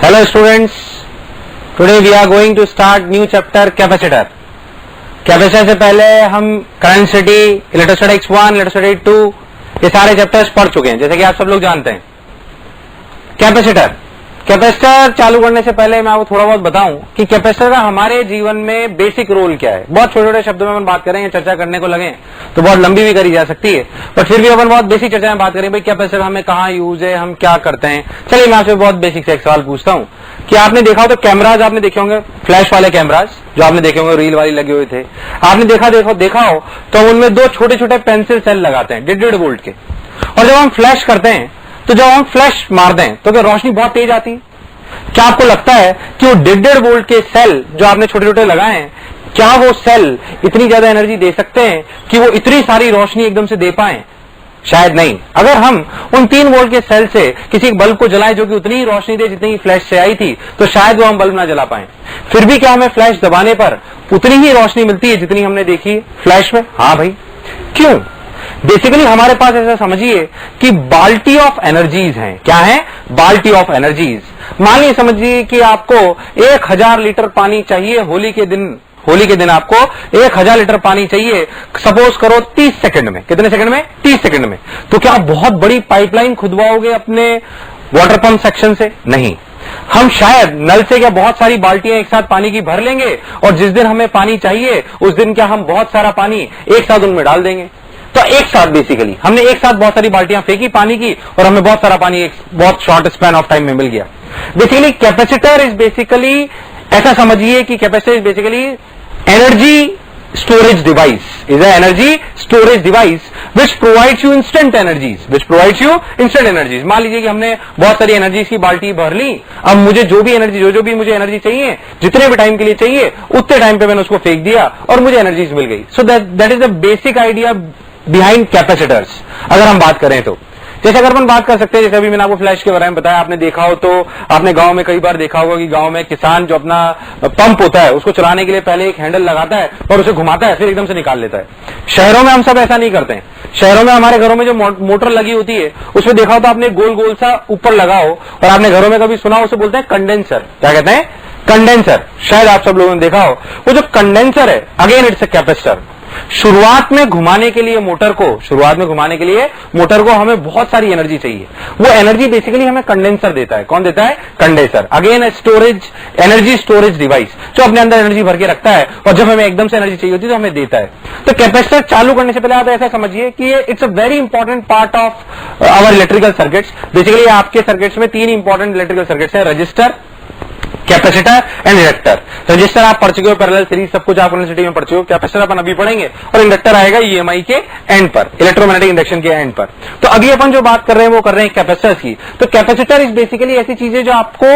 Hello students, today we are going to start new chapter capacitor. Capacitor से पहले हम current electrostatics 1, electrostatics 2 ये सारे चैप्टर्स पढ़ चुके हैं, जैसे कि आप सब लोग जानते हैं। कैपेसिटर चालू करने से पहले मैं आपको थोड़ा बहुत बताऊं कि कैपेसिटर का हमारे जीवन में बेसिक रोल क्या है। बहुत छोटे छोटे शब्दों में अपन बात करें, चर्चा करने को लगे तो बहुत लंबी भी करी जा सकती है, बट फिर भी अपन बहुत बेसिक चर्चा में बात करें भाई कैपेसिटर हमें कहाँ यूज है, हम क्या करते हैं। चलिए मैं आपसे बहुत बेसिक से एक सवाल पूछता हूँ कि आपने देखा हो तो कैमराज आपने देखे होंगे, फ्लैश वाले कैमराज जो आपने देखे होंगे, रील वाली लगे हुए थे, आपने देखा हो तो उनमें दो छोटे छोटे पेंसिल सेल लगाते हैं 1.5 वोल्ट के, और जब हम फ्लैश करते हैं तो जब हम फ्लैश मार दें तो क्या रोशनी बहुत तेज आती है? क्या आपको लगता है कि वो 1.5 वोल्ट के सेल जो आपने छोटे छोटे लगाए हैं, क्या वो सेल इतनी ज्यादा एनर्जी दे सकते हैं कि वो इतनी सारी रोशनी एकदम से दे पाए? शायद नहीं। अगर हम उन 3 वोल्ट के सेल से किसी बल्ब को जलाएं जो कि उतनी ही रोशनी दे जितनी फ्लैश से आई थी, तो शायद वो हम बल्ब ना जला पाए। फिर भी क्या हमें फ्लैश दबाने पर उतनी ही रोशनी मिलती है जितनी हमने देखी फ्लैश में? हाँ भाई। क्यों? बेसिकली हमारे पास ऐसा समझिए कि बाल्टी ऑफ एनर्जीज हैं। क्या है? बाल्टी ऑफ एनर्जीज। मान लीजिए समझिए कि आपको 1000 लीटर पानी चाहिए होली के दिन आपको 1000 लीटर पानी चाहिए, सपोज करो 30 सेकंड में। कितने सेकंड में? 30 सेकंड में। तो क्या आप बहुत बड़ी पाइपलाइन खुदवाओगे अपने वाटर पंप सेक्शन से? नहीं। हम शायद नल से क्या बहुत सारी बाल्टियां एक साथ पानी की भर लेंगे, और जिस दिन हमें पानी चाहिए उस दिन क्या हम बहुत सारा पानी एक साथ उनमें डाल देंगे। तो एक साथ बेसिकली हमने एक साथ बहुत सारी बाल्टियां फेंकी पानी की, और हमें बहुत सारा पानी एक बहुत शॉर्ट स्पैन ऑफ टाइम में मिल गया। बेसिकली कैपेसिटर इज बेसिकली, ऐसा समझिए कि capacitor is basically energy storage device, is an energy storage device which provides you instant energies, मान लीजिए कि हमने बहुत सारी एनर्जी की बाल्टी भर ली, अब मुझे जो भी मुझे एनर्जी चाहिए, जितने भी टाइम के लिए चाहिए उतने टाइम पे मैंने उसको फेंक दिया और मुझे एनर्जीज मिल गई। So that is the basic idea behind capacitors. अगर हम बात करें तो जैसे अगर अपन बात कर सकते हैं, जैसे अभी मैंने आपको फ्लैश के बारे में बताया, आपने देखा हो तो आपने गांव में कई बार देखा होगा कि गांव में किसान जो अपना पंप होता है उसको चलाने के लिए पहले एक हैंडल लगाता है और उसे घुमाता है, फिर एकदम से निकाल लेता है। शहरों में हम सब ऐसा नहीं करते हैं। शहरों में हमारे घरों में जो मोटर लगी होती है उसमें देखा हो तो आपने गोल गोल सा ऊपर लगा हो, और आपने घरों में कभी सुना हो, उसे बोलते हैं कंडेंसर। क्या कहते हैं? कंडेंसर। शायद आप सब लोगों ने देखा हो। वो जो कंडेंसर है, अगेन इट्स अ कैपेसिटर। शुरुआत में घुमाने के लिए मोटर को हमें बहुत सारी एनर्जी चाहिए। वो एनर्जी बेसिकली हमें कंडेंसर देता है। कौन देता है? Condenser. Again energy storage device जो अपने अंदर एनर्जी भर के रखता है, और जब हमें एकदम से एनर्जी चाहिए होती है तो हमें देता है। तो कैपेसिटर चालू करने से पहले आप ऐसा समझिए कि it's a very important part of our electrical circuits. Basically आपके सर्किट्स में 3 इंपॉर्टेंट इलेक्ट्रिकल सर्किट्स है: resistor, capacitor and inductor. Resistor आप पढ़ चुके हो, पैरेलल सीरीज सब कुछ आप यूनिवर्सिटी में पढ़ चुके हो। कैपेसिटर अपन अभी पढ़ेंगे, और इंडक्टर आएगा ईएमआई के एंड पर, इलेक्ट्रोमैग्नेटिक इंडक्शन के एंड पर। तो अभी अपन जो बात कर रहे हैं वो कर रहे हैं कैपेसिटर की। तो कैपेसिटर इज बेसिकली ऐसी चीजें जो आपको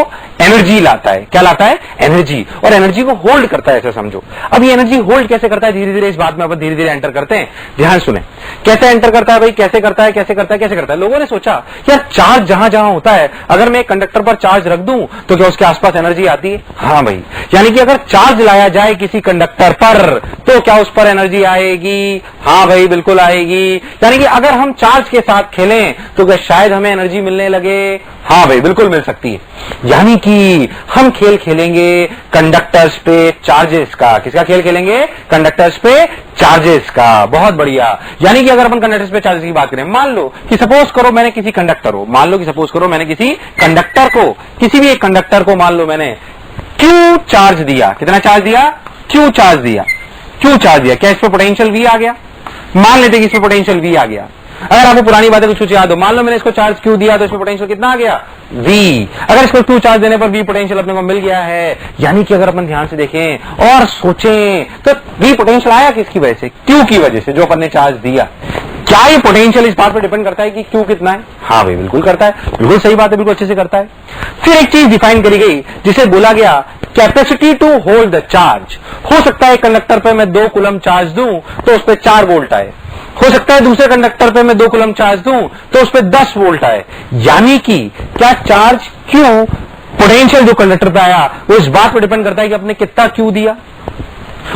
एनर्जी लाता है। क्या लाता है? एनर्जी। और एनर्जी को होल्ड करता है, ऐसा समझो। अब ये एनर्जी होल्ड कैसे करता है, धीरे धीरे इस बात में अपन धीरे धीरे एंटर करते हैं। ध्यान सुने, कैसे एंटर करता है भाई, कैसे करता है। लोगों ने सोचा यार चार्ज जहां जहां होता है, अगर मैं एक कंडक्टर पर चार्ज रख दूं तो क्या उसके आसपास एनर्जी आती है? हाँ भाई। यानी कि अगर चार्ज लाया जाए किसी कंडक्टर पर तो क्या उस पर एनर्जी आएगी? हाँ भाई, बिल्कुल आएगी। यानी कि अगर हम चार्ज के साथ खेलें तो क्या शायद हमें एनर्जी मिलने लगे? हाँ भाई, बिल्कुल मिल सकती है। यानी कि हम खेल खेलेंगे कंडक्टर्स पे चार्जेस का। किसका खेल खेलेंगे? कंडक्टर्स पे चार्जेस का। बहुत बढ़िया। यानी कि अगर अपन कंडक्टर्स पे चार्जेस की बात करें, मान लो कि सपोज करो मैंने किसी किसी भी एक कंडक्टर को मान लो मैंने क्यू चार्ज दिया। कितना चार्ज दिया? क्यू चार्ज दिया। क्या इस पर पोटेंशियल V आ गया? मान लेते कि इस पर पोटेंशियल V आ गया। अगर आपको पुरानी बातें कुछ याद हो, मान लो मैंने इसको चार्ज क्यू दिया तो इसमें पोटेंशियल कितना आ गया? V। अगर इसको क्यू चार्ज देने पर V पोटेंशियल अपने को मिल गया है। यानी कि अगर अपन ध्यान से देखें और सोचें तो V पोटेंशियल आया किसकी वजह से? क्यू की वजह से, जो अपन ने चार्ज दिया। क्या ये पोटेंशियल इस बात पर डिपेंड करता है कि क्यू कितना है? हाँ भाई, बिल्कुल करता है। बिल्कुल सही बात है, बिल्कुल अच्छे से करता है। फिर एक चीज डिफाइन करी गई जिसे बोला गया capacity to hold the charge. हो सकता है कंडक्टर पे मैं 2 कूलम चार्ज दूं तो उस पर 4 वोल्ट आए। हो सकता है दूसरे कंडक्टर पे मैं 2 कूलम चार्ज दूं तो उस पर 10 वोल्ट आए। यानी कि क्या चार्ज क्यू, पोटेंशियल जो कंडक्टर पे आया वो इस बात पर डिपेंड करता है कि आपने कितना क्यू दिया।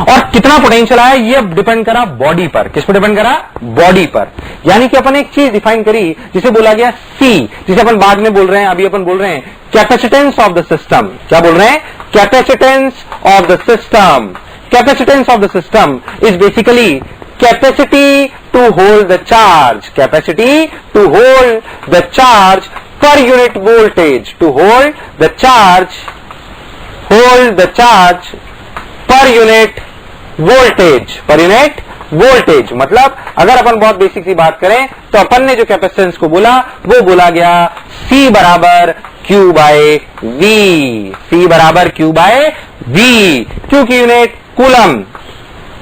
और कितना पोटेंशियल आया ये डिपेंड करा बॉडी पर। किस पर डिपेंड करा? बॉडी पर। यानी कि अपन एक चीज डिफाइन करी जिसे बोला गया सी, जिसे अपन बाद में बोल रहे हैं, अभी अपन बोल रहे हैं कैपेसिटेंस ऑफ द सिस्टम। क्या बोल रहे हैं? Capacitance of the system. Capacitance of the system is basically capacity to hold the charge, capacity to hold the charge per unit voltage, to hold the charge per unit voltage, per unit voltage. मतलब अगर अपन बहुत basic सी बात करें तो अपन ने जो capacitance को बोला वो बोला गया C बराबर Q बाय V, C बराबर Q बाय V। Q की यूनिट कूलम,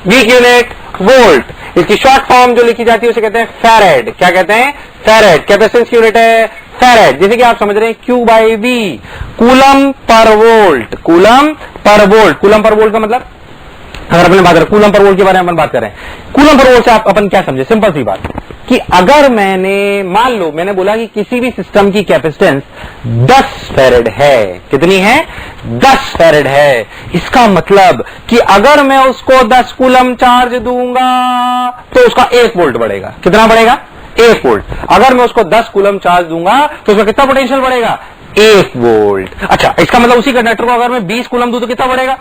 V की यूनिट वोल्ट। इसकी शॉर्ट फॉर्म जो लिखी जाती है उसे कहते हैं फैरेड। क्या कहते हैं? फैरेड। कैपेसिटेंस की यूनिट है फैरेड। जैसे कि आप समझ रहे हैं Q by V, coulomb per volt, coulomb per volt. Coulomb per volt का मतलब, अगर अपन बात करें कूलम पर वोल्ट के बारे में अपन बात करें, कूलम पर वोल्ट से अपन क्या समझे? सिंपल सी बात कि अगर मान लो मैंने बोला कि किसी भी सिस्टम की कैपेसिटेंस 10 फैरेड है। कितनी है? 10 फैरेड है। इसका मतलब कि अगर मैं उसको 10 कूलम चार्ज दूंगा तो उसका 1 वोल्ट बढ़ेगा। कितना बढ़ेगा? 1 वोल्ट। अगर मैं उसको 10 कूलम चार्ज दूंगा तो उसका कितना पोटेंशियल बढ़ेगा? 1 वोल्ट। अच्छा, इसका मतलब उसी कंडक्टर को अगर मैं 20 कूलम दूं तो कितना बढ़ेगा?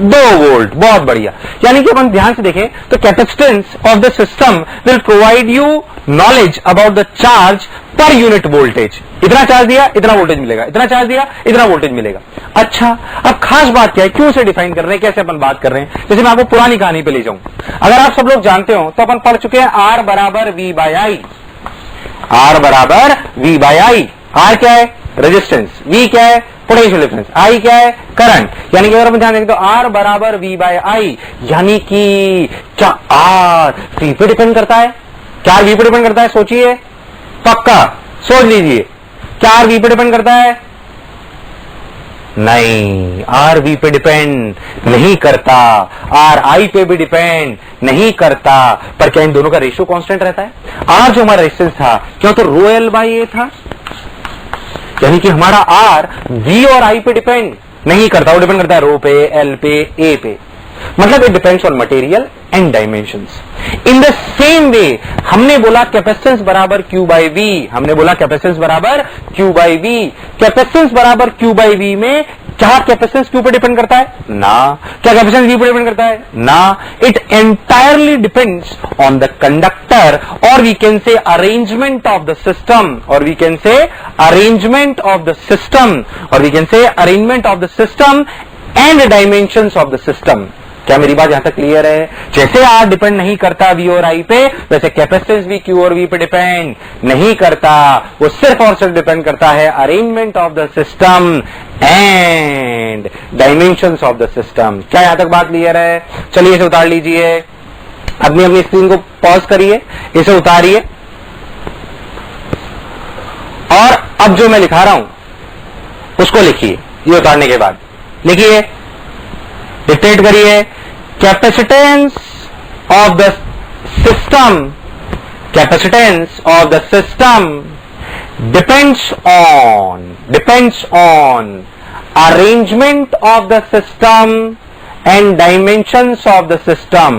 2 वोल्ट। बहुत बढ़िया। यानी कि अपन ध्यान से देखें तो capacitance of the system will provide you knowledge about the charge per unit voltage. इतना चार्ज दिया इतना वोल्टेज मिलेगा, इतना चार्ज दिया इतना वोल्टेज मिलेगा। अच्छा, अब खास बात क्या है, क्यों से डिफाइन कर रहे हैं, कैसे अपन बात कर रहे हैं? जैसे मैं आपको पुरानी कहानी पे ले जाऊं, अगर आप सब लोग जानते हो तो अपन पढ़ चुके हैं R बराबर V बाय आई। R बराबर V बाय आई। R क्या है? रेजिस्टेंस। V क्या है? Potential difference. I क्या है? करंट। यानी कि अगर अपन ध्यान देंगे तो R बराबर V बाय आई, यानी कि क्या R V पे डिपेंड करता है? क्या V पे डिपेंड करता है? सोचिए, पक्का सोच लीजिए, क्या R V पे डिपेंड करता है? नहीं, R V पे डिपेंड नहीं करता। R I पे भी डिपेंड नहीं करता। पर क्या इन दोनों का रेशियो कांस्टेंट रहता है? R जो हमारा रेजिस्टेंस था क्यों तो रो L बाई A था, यानी कि हमारा R V और I पे डिपेंड नहीं करता, वो डिपेंड करता है रो पे, L पे, A पे। मतलब it depends on material and dimensions. In the same way हमने बोला कैपेसिटेंस बराबर Q बाई V, हमने बोला कैपेसिटेंस बराबर Q बाई V। कैपेसिटेंस बराबर Q बाई V में क्या कैपेसिटेंस Q पे डिपेंड करता है? ना। क्या कैपेसिटेंस V पे डिपेंड करता है? ना। It entirely depends on the conductor, और we can say arrangement of the system, और we can say arrangement of the system, और we can say arrangement of the system and dimensions of the system. क्या मेरी बात यहां तक clear है? जैसे R डिपेंड नहीं करता V और I पे, वैसे कैपेसिटेंस भी Q और V पे डिपेंड नहीं करता। वो सिर्फ और सिर्फ डिपेंड करता है arrangement of the system and dimensions of the system. क्या यहां तक बात क्लियर है? चलिए इसे उतार लीजिए, अपनी अपनी स्क्रीन को पॉज करिए, इसे उतारिए, और अब जो मैं लिखा रहा हूं उसको लिखिए। ये उतारने के बाद लिखिए, डिक्टेट करिए। Capacitance of the system, capacitance of the system depends on arrangement of the system and dimensions of the system,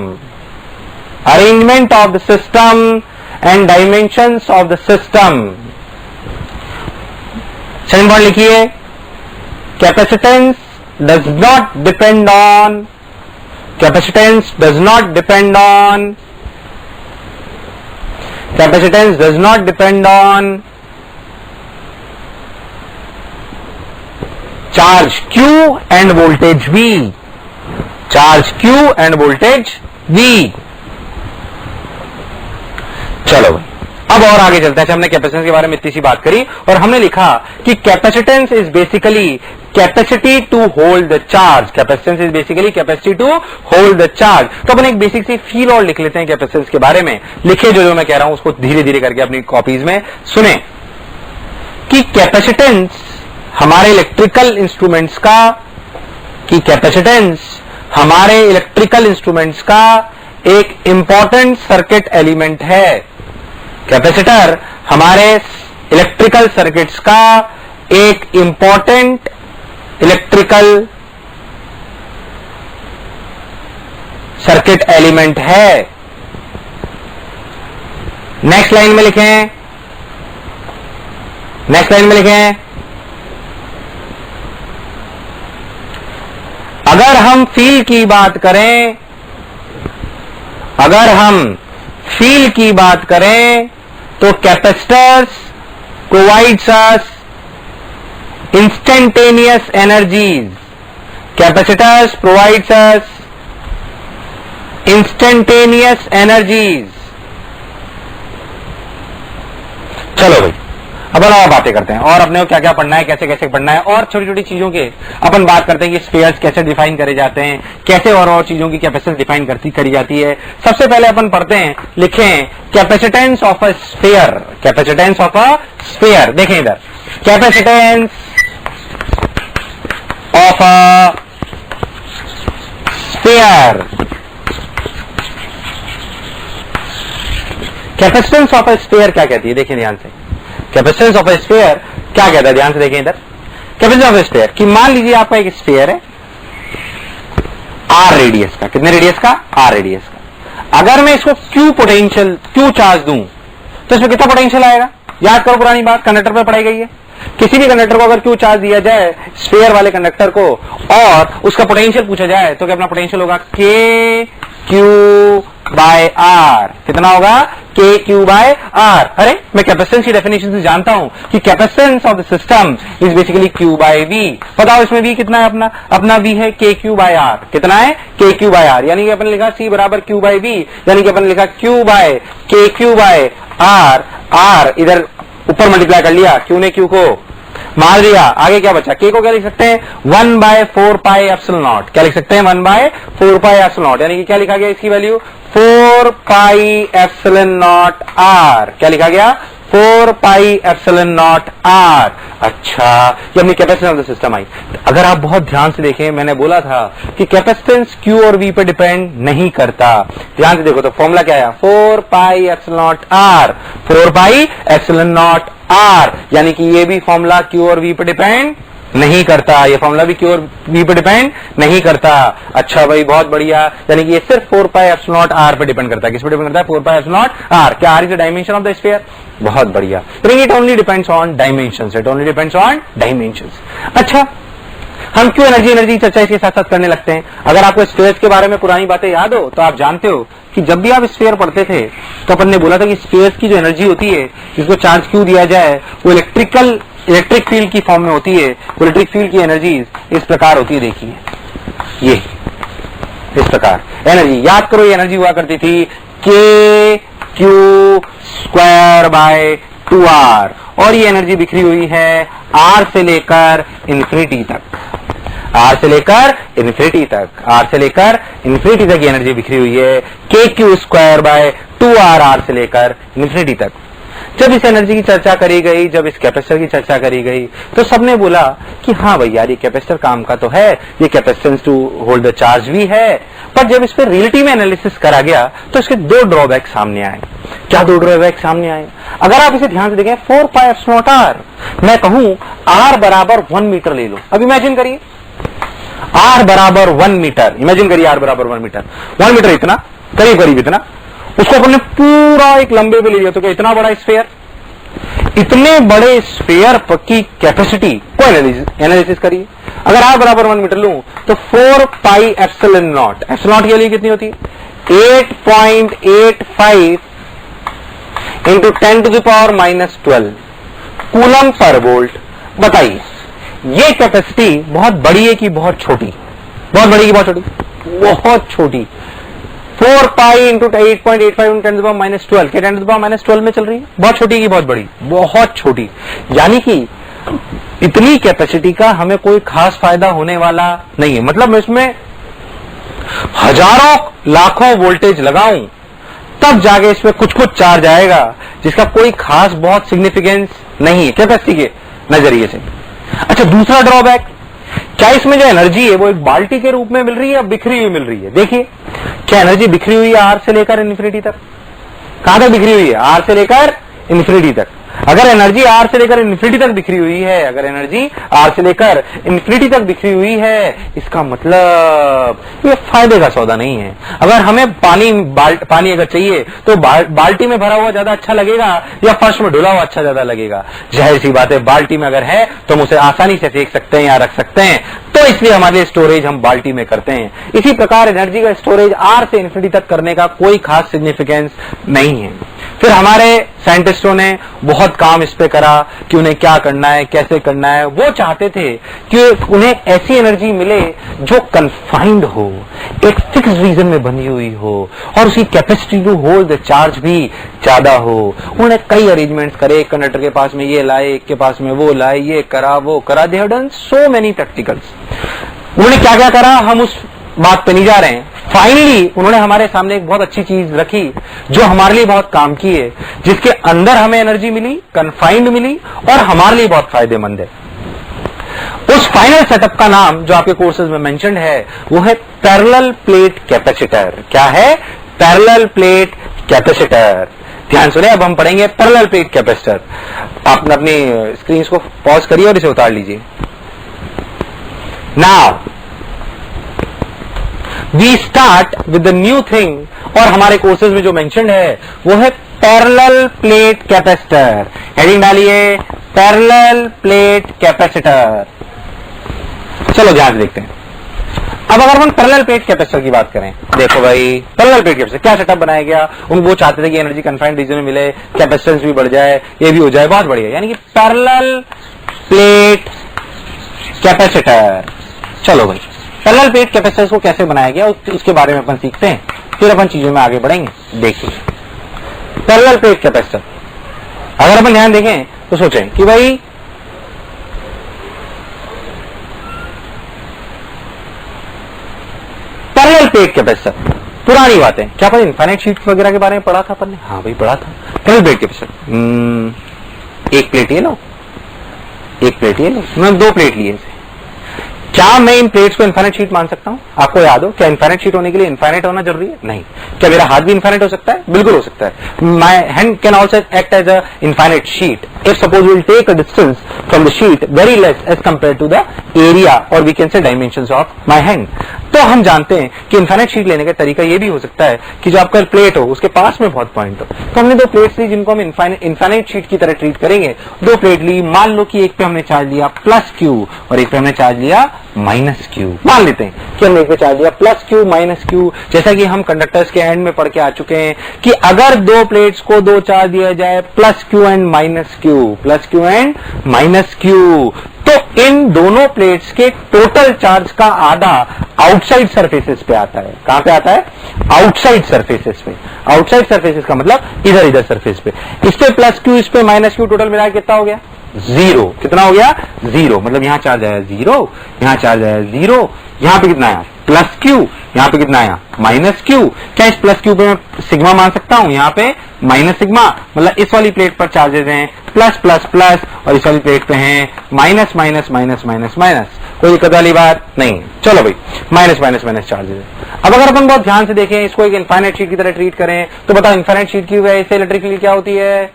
arrangement of the system and dimensions of the system. Second point लिखिए, capacitance does not depend on, capacitance does not depend on, capacitance does not depend on charge Q and voltage V, charge Q and voltage V। चलो भाई, अब और आगे चलते हैं। हमने capacitance के बारे में इतनी सी बात करी और हमने लिखा कि capacitance is basically capacity to hold the charge, capacitance is basically capacity to hold the charge. तो अपन एक बेसिक सी फील और लिख लेते हैं कैपेसिटेंस के बारे में। लिखे जो मैं कह रहा हूं उसको धीरे धीरे करके अपनी कॉपीज में सुने कि कैपेसिटेंस हमारे इलेक्ट्रिकल इंस्ट्रूमेंट्स का, कि कैपेसिटेंस हमारे इलेक्ट्रिकल इंस्ट्रूमेंट्स का एक इंपॉर्टेंट सर्किट एलिमेंट है। कैपेसिटर हमारे इलेक्ट्रिकल सर्किट्स का एक इंपॉर्टेंट इलेक्ट्रिकल सर्किट एलिमेंट है। नेक्स्ट लाइन में लिखें, नेक्स्ट लाइन में लिखें, अगर हम फील की बात करें, अगर हम फील की बात करें तो capacitors provides us instantaneous energies, capacitors provides us instantaneous energies. चलो भाई, अब और बातें करते हैं और अपने को क्या क्या पढ़ना है, कैसे कैसे पढ़ना है, और छोटी छोटी चीजों के अपन बात करते हैं कि स्फीयर्स कैसे डिफाइन करे जाते हैं, कैसे और चीजों की कैपेसिटेंस डिफाइन करी जाती है। सबसे पहले अपन पढ़ते हैं, लिखें capacitance of a sphere, capacitance of a sphere. देखें इधर, capacitance of a sphere, capacitance of a sphere क्या कहती है, देखिए ध्यान से। कैपेसिटेंस ऑफ अ स्फीयर क्या कहता है, ध्यान से देखें इधर। कैपेसिटेंस ऑफ अ स्फीयर कि मान लीजिए आपका एक स्फीयर है आर रेडियस का, कितने रेडियस का, आर रेडियस का। अगर मैं इसको क्यू पोटेंशियल, क्यू चार्ज दूं तो इसमें कितना पोटेंशियल आएगा, याद करो पुरानी बात, कंडक्टर पे पढ़ाई गई है। किसी भी कंडक्टर को अगर क्यू चार्ज दिया जाए, स्फीयर वाले कंडक्टर को, और उसका पोटेंशियल पूछा जाए तो क्या अपना पोटेंशियल होगा के क्यू बाय आर। कितना होगा, के क्यू बाय आर। अरे मैं कैपेसिटेंस की डेफिनेशन से जानता हूं कि capacitance of the system is basically Q by V. बताओ इसमें वी कितना है, अपना वी है के क्यू बाय आर। कितना है, के क्यू बाय आर, यानी कि अपन लिखा सी बराबर क्यू बाय वी, यानी कि अपन लिखा क्यू बाय के क्यू बाय आर। आर इधर ऊपर मल्टीप्लाई कर लिया, क्यू ने क्यू को मार दिया, आगे क्या बचा, के को क्या लिख सकते हैं, 1/4 पाई एप्सिलॉन नॉट। क्या लिख सकते हैं, 1/4 पाई एप्सिलॉन नॉट, यानी कि क्या लिखा गया इसकी value 4 pi epsilon naught R. क्या लिखा गया, 4 पाई एप्सिलॉन नॉट आर। अच्छा, ये अपनी कैपेसिटेंस ऑफ द सिस्टम आई। अगर आप बहुत ध्यान से देखें, मैंने बोला था कि कैपेसिटेंस क्यू और वी पे डिपेंड नहीं करता। ध्यान से देखो तो फॉर्मूला क्या है, 4 pi epsilon naught R, 4 pi epsilon naught R, यानी कि ये भी फॉर्मूला क्यू और वी पे डिपेंड नहीं करता, ये फॉर्मूला भी क्यू और वी पे डिपेंड नहीं करता। अच्छा भाई, बहुत बढ़िया, यानी कि ये सिर्फ 4 पाई एप्सिलॉन नॉट आर पे डिपेंड करता है। किस पे डिपेंड करता है, 4 पाई एप्सिलॉन नॉट आर। क्या R is the dimension of the sphere, बहुत बढ़िया। It only depends on dimensions, it only depends on dimensions. अच्छा, हम क्यों एनर्जी चर्चा इसके साथ साथ करने लगते हैं। अगर आपको स्फीयर्स के बारे में पुरानी बातें याद हो तो आप जानते हो कि जब भी आप स्फीयर पढ़ते थे तो अपन ने बोला था कि स्फीयर्स की जो एनर्जी होती है, जिसको चार्ज क्यू दिया जाए, वो इलेक्ट्रिक फील्ड की फॉर्म में होती है। वो इलेक्ट्रिक फील्ड की एनर्जी इस प्रकार होती है, देखिए ये इस प्रकार एनर्जी, याद करो ये एनर्जी हुआ करती थी के क्यू स्क्वायर बाय 2r, और ये एनर्जी बिखरी हुई है आर से लेकर इन्फिनिटी तक, आर से लेकर इन्फिनिटी तक, आर से लेकर इन्फिनिटी तक ये एनर्जी बिखरी हुई है के Q square bye 2r, are से लेकर इन्फिनिटी तक। जब इस एनर्जी की चर्चा करी गई, जब इस कैपेसिटर की चर्चा करी गई, तो सबने बोला कि हाँ भाई यार, ये कैपेसिटर काम का तो है, ये capacitance to hold the charge भी है। पर जब इस पर रियलिटी में एनालिसिस करा गया तो इसके दो ड्रॉबैक सामने आए। क्या दो ड्रॉबैक सामने आए, अगर आप इसे ध्यान से देखें, 4 पाई एप्सिलॉन नॉट आर, मैं कहूं आर बराबर 1 मीटर ले लो। अब इमेजिन करिए आर बराबर 1 मीटर, इमेजिन करिए आर बराबर 1 मीटर, 1 मीटर इतना, करीब करीब इतना, उसको अपन ने पूरा एक लंबे पे ले लिया, तो क्या इतना बड़ा स्फीयर, इतने बड़े स्फीयर की कैपेसिटी को एनालिसिस करिए। अगर आर बराबर 1 मीटर लूं तो 4 pi epsilon not, epsilon not के लिए कितनी होती है, 8.85 इंटू 10⁻⁻12 कूलम पर वोल्ट। बताइए ये कैपेसिटी बहुत बड़ी है कि बहुत छोटी, बहुत बड़ी की बहुत छोटी, बहुत छोटी। 4 पाई इंटू 8.85 इंटू 10⁻⁻12 के 10⁻⁻12 में चल रही है, बहुत छोटी की बहुत बड़ी, बहुत छोटी। यानी कि इतनी कैपेसिटी का हमें कोई खास फायदा होने वाला नहीं है। मतलब मैं इसमें हजारों लाखों वोल्टेज लगाऊं तब जाके इसमें कुछ चार्ज आएगा, जिसका कोई खास बहुत सिग्निफिकेंस नहीं है कैपेसिटी के नजरिए से। अच्छा, दूसरा ड्रॉबैक, क्या इसमें जो एनर्जी है वो एक बाल्टी के रूप में मिल रही है या बिखरी हुई मिल रही है। देखिए क्या एनर्जी बिखरी हुई है आर से लेकर इन्फिनिटी तक, कहां तक बिखरी हुई है, आर से लेकर इन्फिनिटी तक। अगर एनर्जी आर से लेकर इन्फिनिटी तक बिखरी हुई है, अगर एनर्जी आर से लेकर इन्फिनिटी तक बिखरी हुई है, इसका मतलब ये फायदे का सौदा नहीं है। अगर हमें पानी अगर चाहिए तो बाल्टी में भरा हुआ ज्यादा अच्छा लगेगा या फर्श में डुला हुआ अच्छा ज्यादा लगेगा? जाहिर सी बात है, बाल्टी में अगर है तो हम उसे आसानी से फेंक सकते हैं या रख सकते हैं, तो इसलिए हमारे लिए स्टोरेज हम बाल्टी में करते हैं। इसी प्रकार एनर्जी का स्टोरेज आर से इन्फिनिटी तक करने का कोई खास सिग्निफिकेंस नहीं है। फिर हमारे साइंटिस्टों ने बहुत काम इस पे करा कि उन्हें क्या करना है, कैसे करना है। वो चाहते थे कि उन्हें ऐसी एनर्जी मिले जो कन्फाइंड हो, एक फिक्स रीजन में बनी हुई हो और उसकी capacity to hold the charge भी ज्यादा हो। उन्होंने कई अरेंजमेंट्स करे, एक कंडक्टर के पास में ये लाए, एक के पास में वो लाए, ये करा वो करा। They have done so many practicals. उन्होंने क्या क्या करा हम उस बात पे नहीं जा रहे हैं। फाइनली उन्होंने हमारे सामने एक बहुत अच्छी चीज रखी जो हमारे लिए बहुत काम की है, जिसके अंदर हमें एनर्जी मिली, कन्फाइंड मिली और हमारे लिए बहुत फायदेमंद है। उस फाइनल सेटअप का नाम जो आपके कोर्सेज में मेंशन्ड है वो है पैरेलल प्लेट कैपेसिटर। क्या है? Parallel plate capacitor. ध्यान सुने, अब हम पढ़ेंगे पैरेलल प्लेट कैपेसिटर। आप अपनी स्क्रीन को पॉज करिए और इसे उतार लीजिए। Now we start with the new thing और हमारे कोर्सेज में जो मेंशन्ड है वो है पैरेलल प्लेट कैपेसिटर। हेडिंग डालिए पैरेलल प्लेट कैपेसिटर। चलो ध्यान से देखते हैं। अब अगर हम पैरेलल प्लेट कैपेसिटर की बात करें, देखो भाई पैरेलल प्लेट कैपेसिटर क्या सेटअप बनाया गया। वो चाहते थे कि एनर्जी कन्फाइंड रीजन में मिले, कैपेसिटेंस भी बढ़ जाए, ये भी हो जाए, बहुत बढ़िया। यानी कि पैरेलल प्लेट कैपेसिटर। चलो भाई पैरेलल प्लेट कैपेसिटर को कैसे बनाया गया उसके बारे में अपन सीखते हैं, फिर अपन चीजों में आगे बढ़ेंगे। देखिए पैरेलल प्लेट कैपेसिटर अगर अपन ध्यान देखें तो सोचें कि भाई पैरेलल प्लेट कैपेसिटर पुरानी बातें, क्या अपन इनफाइनाइट शीट वगैरह के बारे में पढ़ा था अपन ने? हाँ भाई पढ़ा था। पैरेलल प्लेट कैपेसिटर, एक प्लेट ये लो, एक प्लेट ये लो, मैंने दो प्लेट लिए। क्या मैं इन प्लेट्स को इनफाइनाइट शीट मान सकता हूं? आपको याद हो क्या इनफाइनाइट शीट होने के लिए इनफाइनाइट होना जरूरी है? नहीं। क्या मेरा हाथ भी इनफाइनाइट हो सकता है? बिल्कुल हो सकता है। My hand can also act as a infinite sheet if suppose will take a distance from the sheet very less as compare to the area और we can say dimensions of my hand. तो हम जानते हैं कि infinite sheet लेने का तरीका यह भी हो सकता है कि जो आपका प्लेट हो उसके पास में बहुत पॉइंट हो। तो हमने दो प्लेट्स ली जिनको हम इनफाइनाइट शीट की तरह ट्रीट करेंगे। दो प्लेट ली, मान लो कि एक पे हमने चार्ज लिया प्लस क्यू और एक पे हमने चार्ज लिया माइनस क्यू। मान लेते हैं कि हमने एक पे चार्ज लिया प्लस क्यू माइनस क्यू। जैसा कि हम कंडक्टर्स के एंड में पढ़ के आ चुके हैं कि अगर दो प्लेट्स को दो चार्ज दिया जाए plus Q and minus Q, plus Q and minus Q, तो इन दोनों प्लेट्स के टोटल चार्ज का आधा आउटसाइड सरफेसेस पे आता है। कहां पे आता है? आउटसाइड सरफेसेस पे। आउटसाइड सरफेसेस का मतलब इधर इधर सरफेस पे। इस पे प्लस क्यू, इस पे माइनस क्यू, टोटल मिला कितना हो गया? जीरो। कितना हो गया? जीरो। मतलब यहां चार्ज आया जीरो, यहां चार्ज आया जीरो, यहां पे कितना आया? प्लस क्यू, यहां पे कितना आया? Minus Q. क्या इस प्लस क्यू पे मैं सिग्मा मान सकता हूं? यहां पे माइनस सिग्मा, मतलब इस वाली प्लेट पर चार्जेस हैं प्लस प्लस प्लस और इस वाली प्लेट पे हैं minus minus minus minus minus. कोई दिक्कत वाली बात नहीं। चलो भाई माइनस माइनस माइनस चार्जेस है। अब अगर अपन बहुत ध्यान से देखें, इसको एक इनफाइनाइट शीट की तरह ट्रीट करें तो बताओ इनफाइनाइट शीट की वजह से इलेक्ट्रिक फील्ड क्या होती है?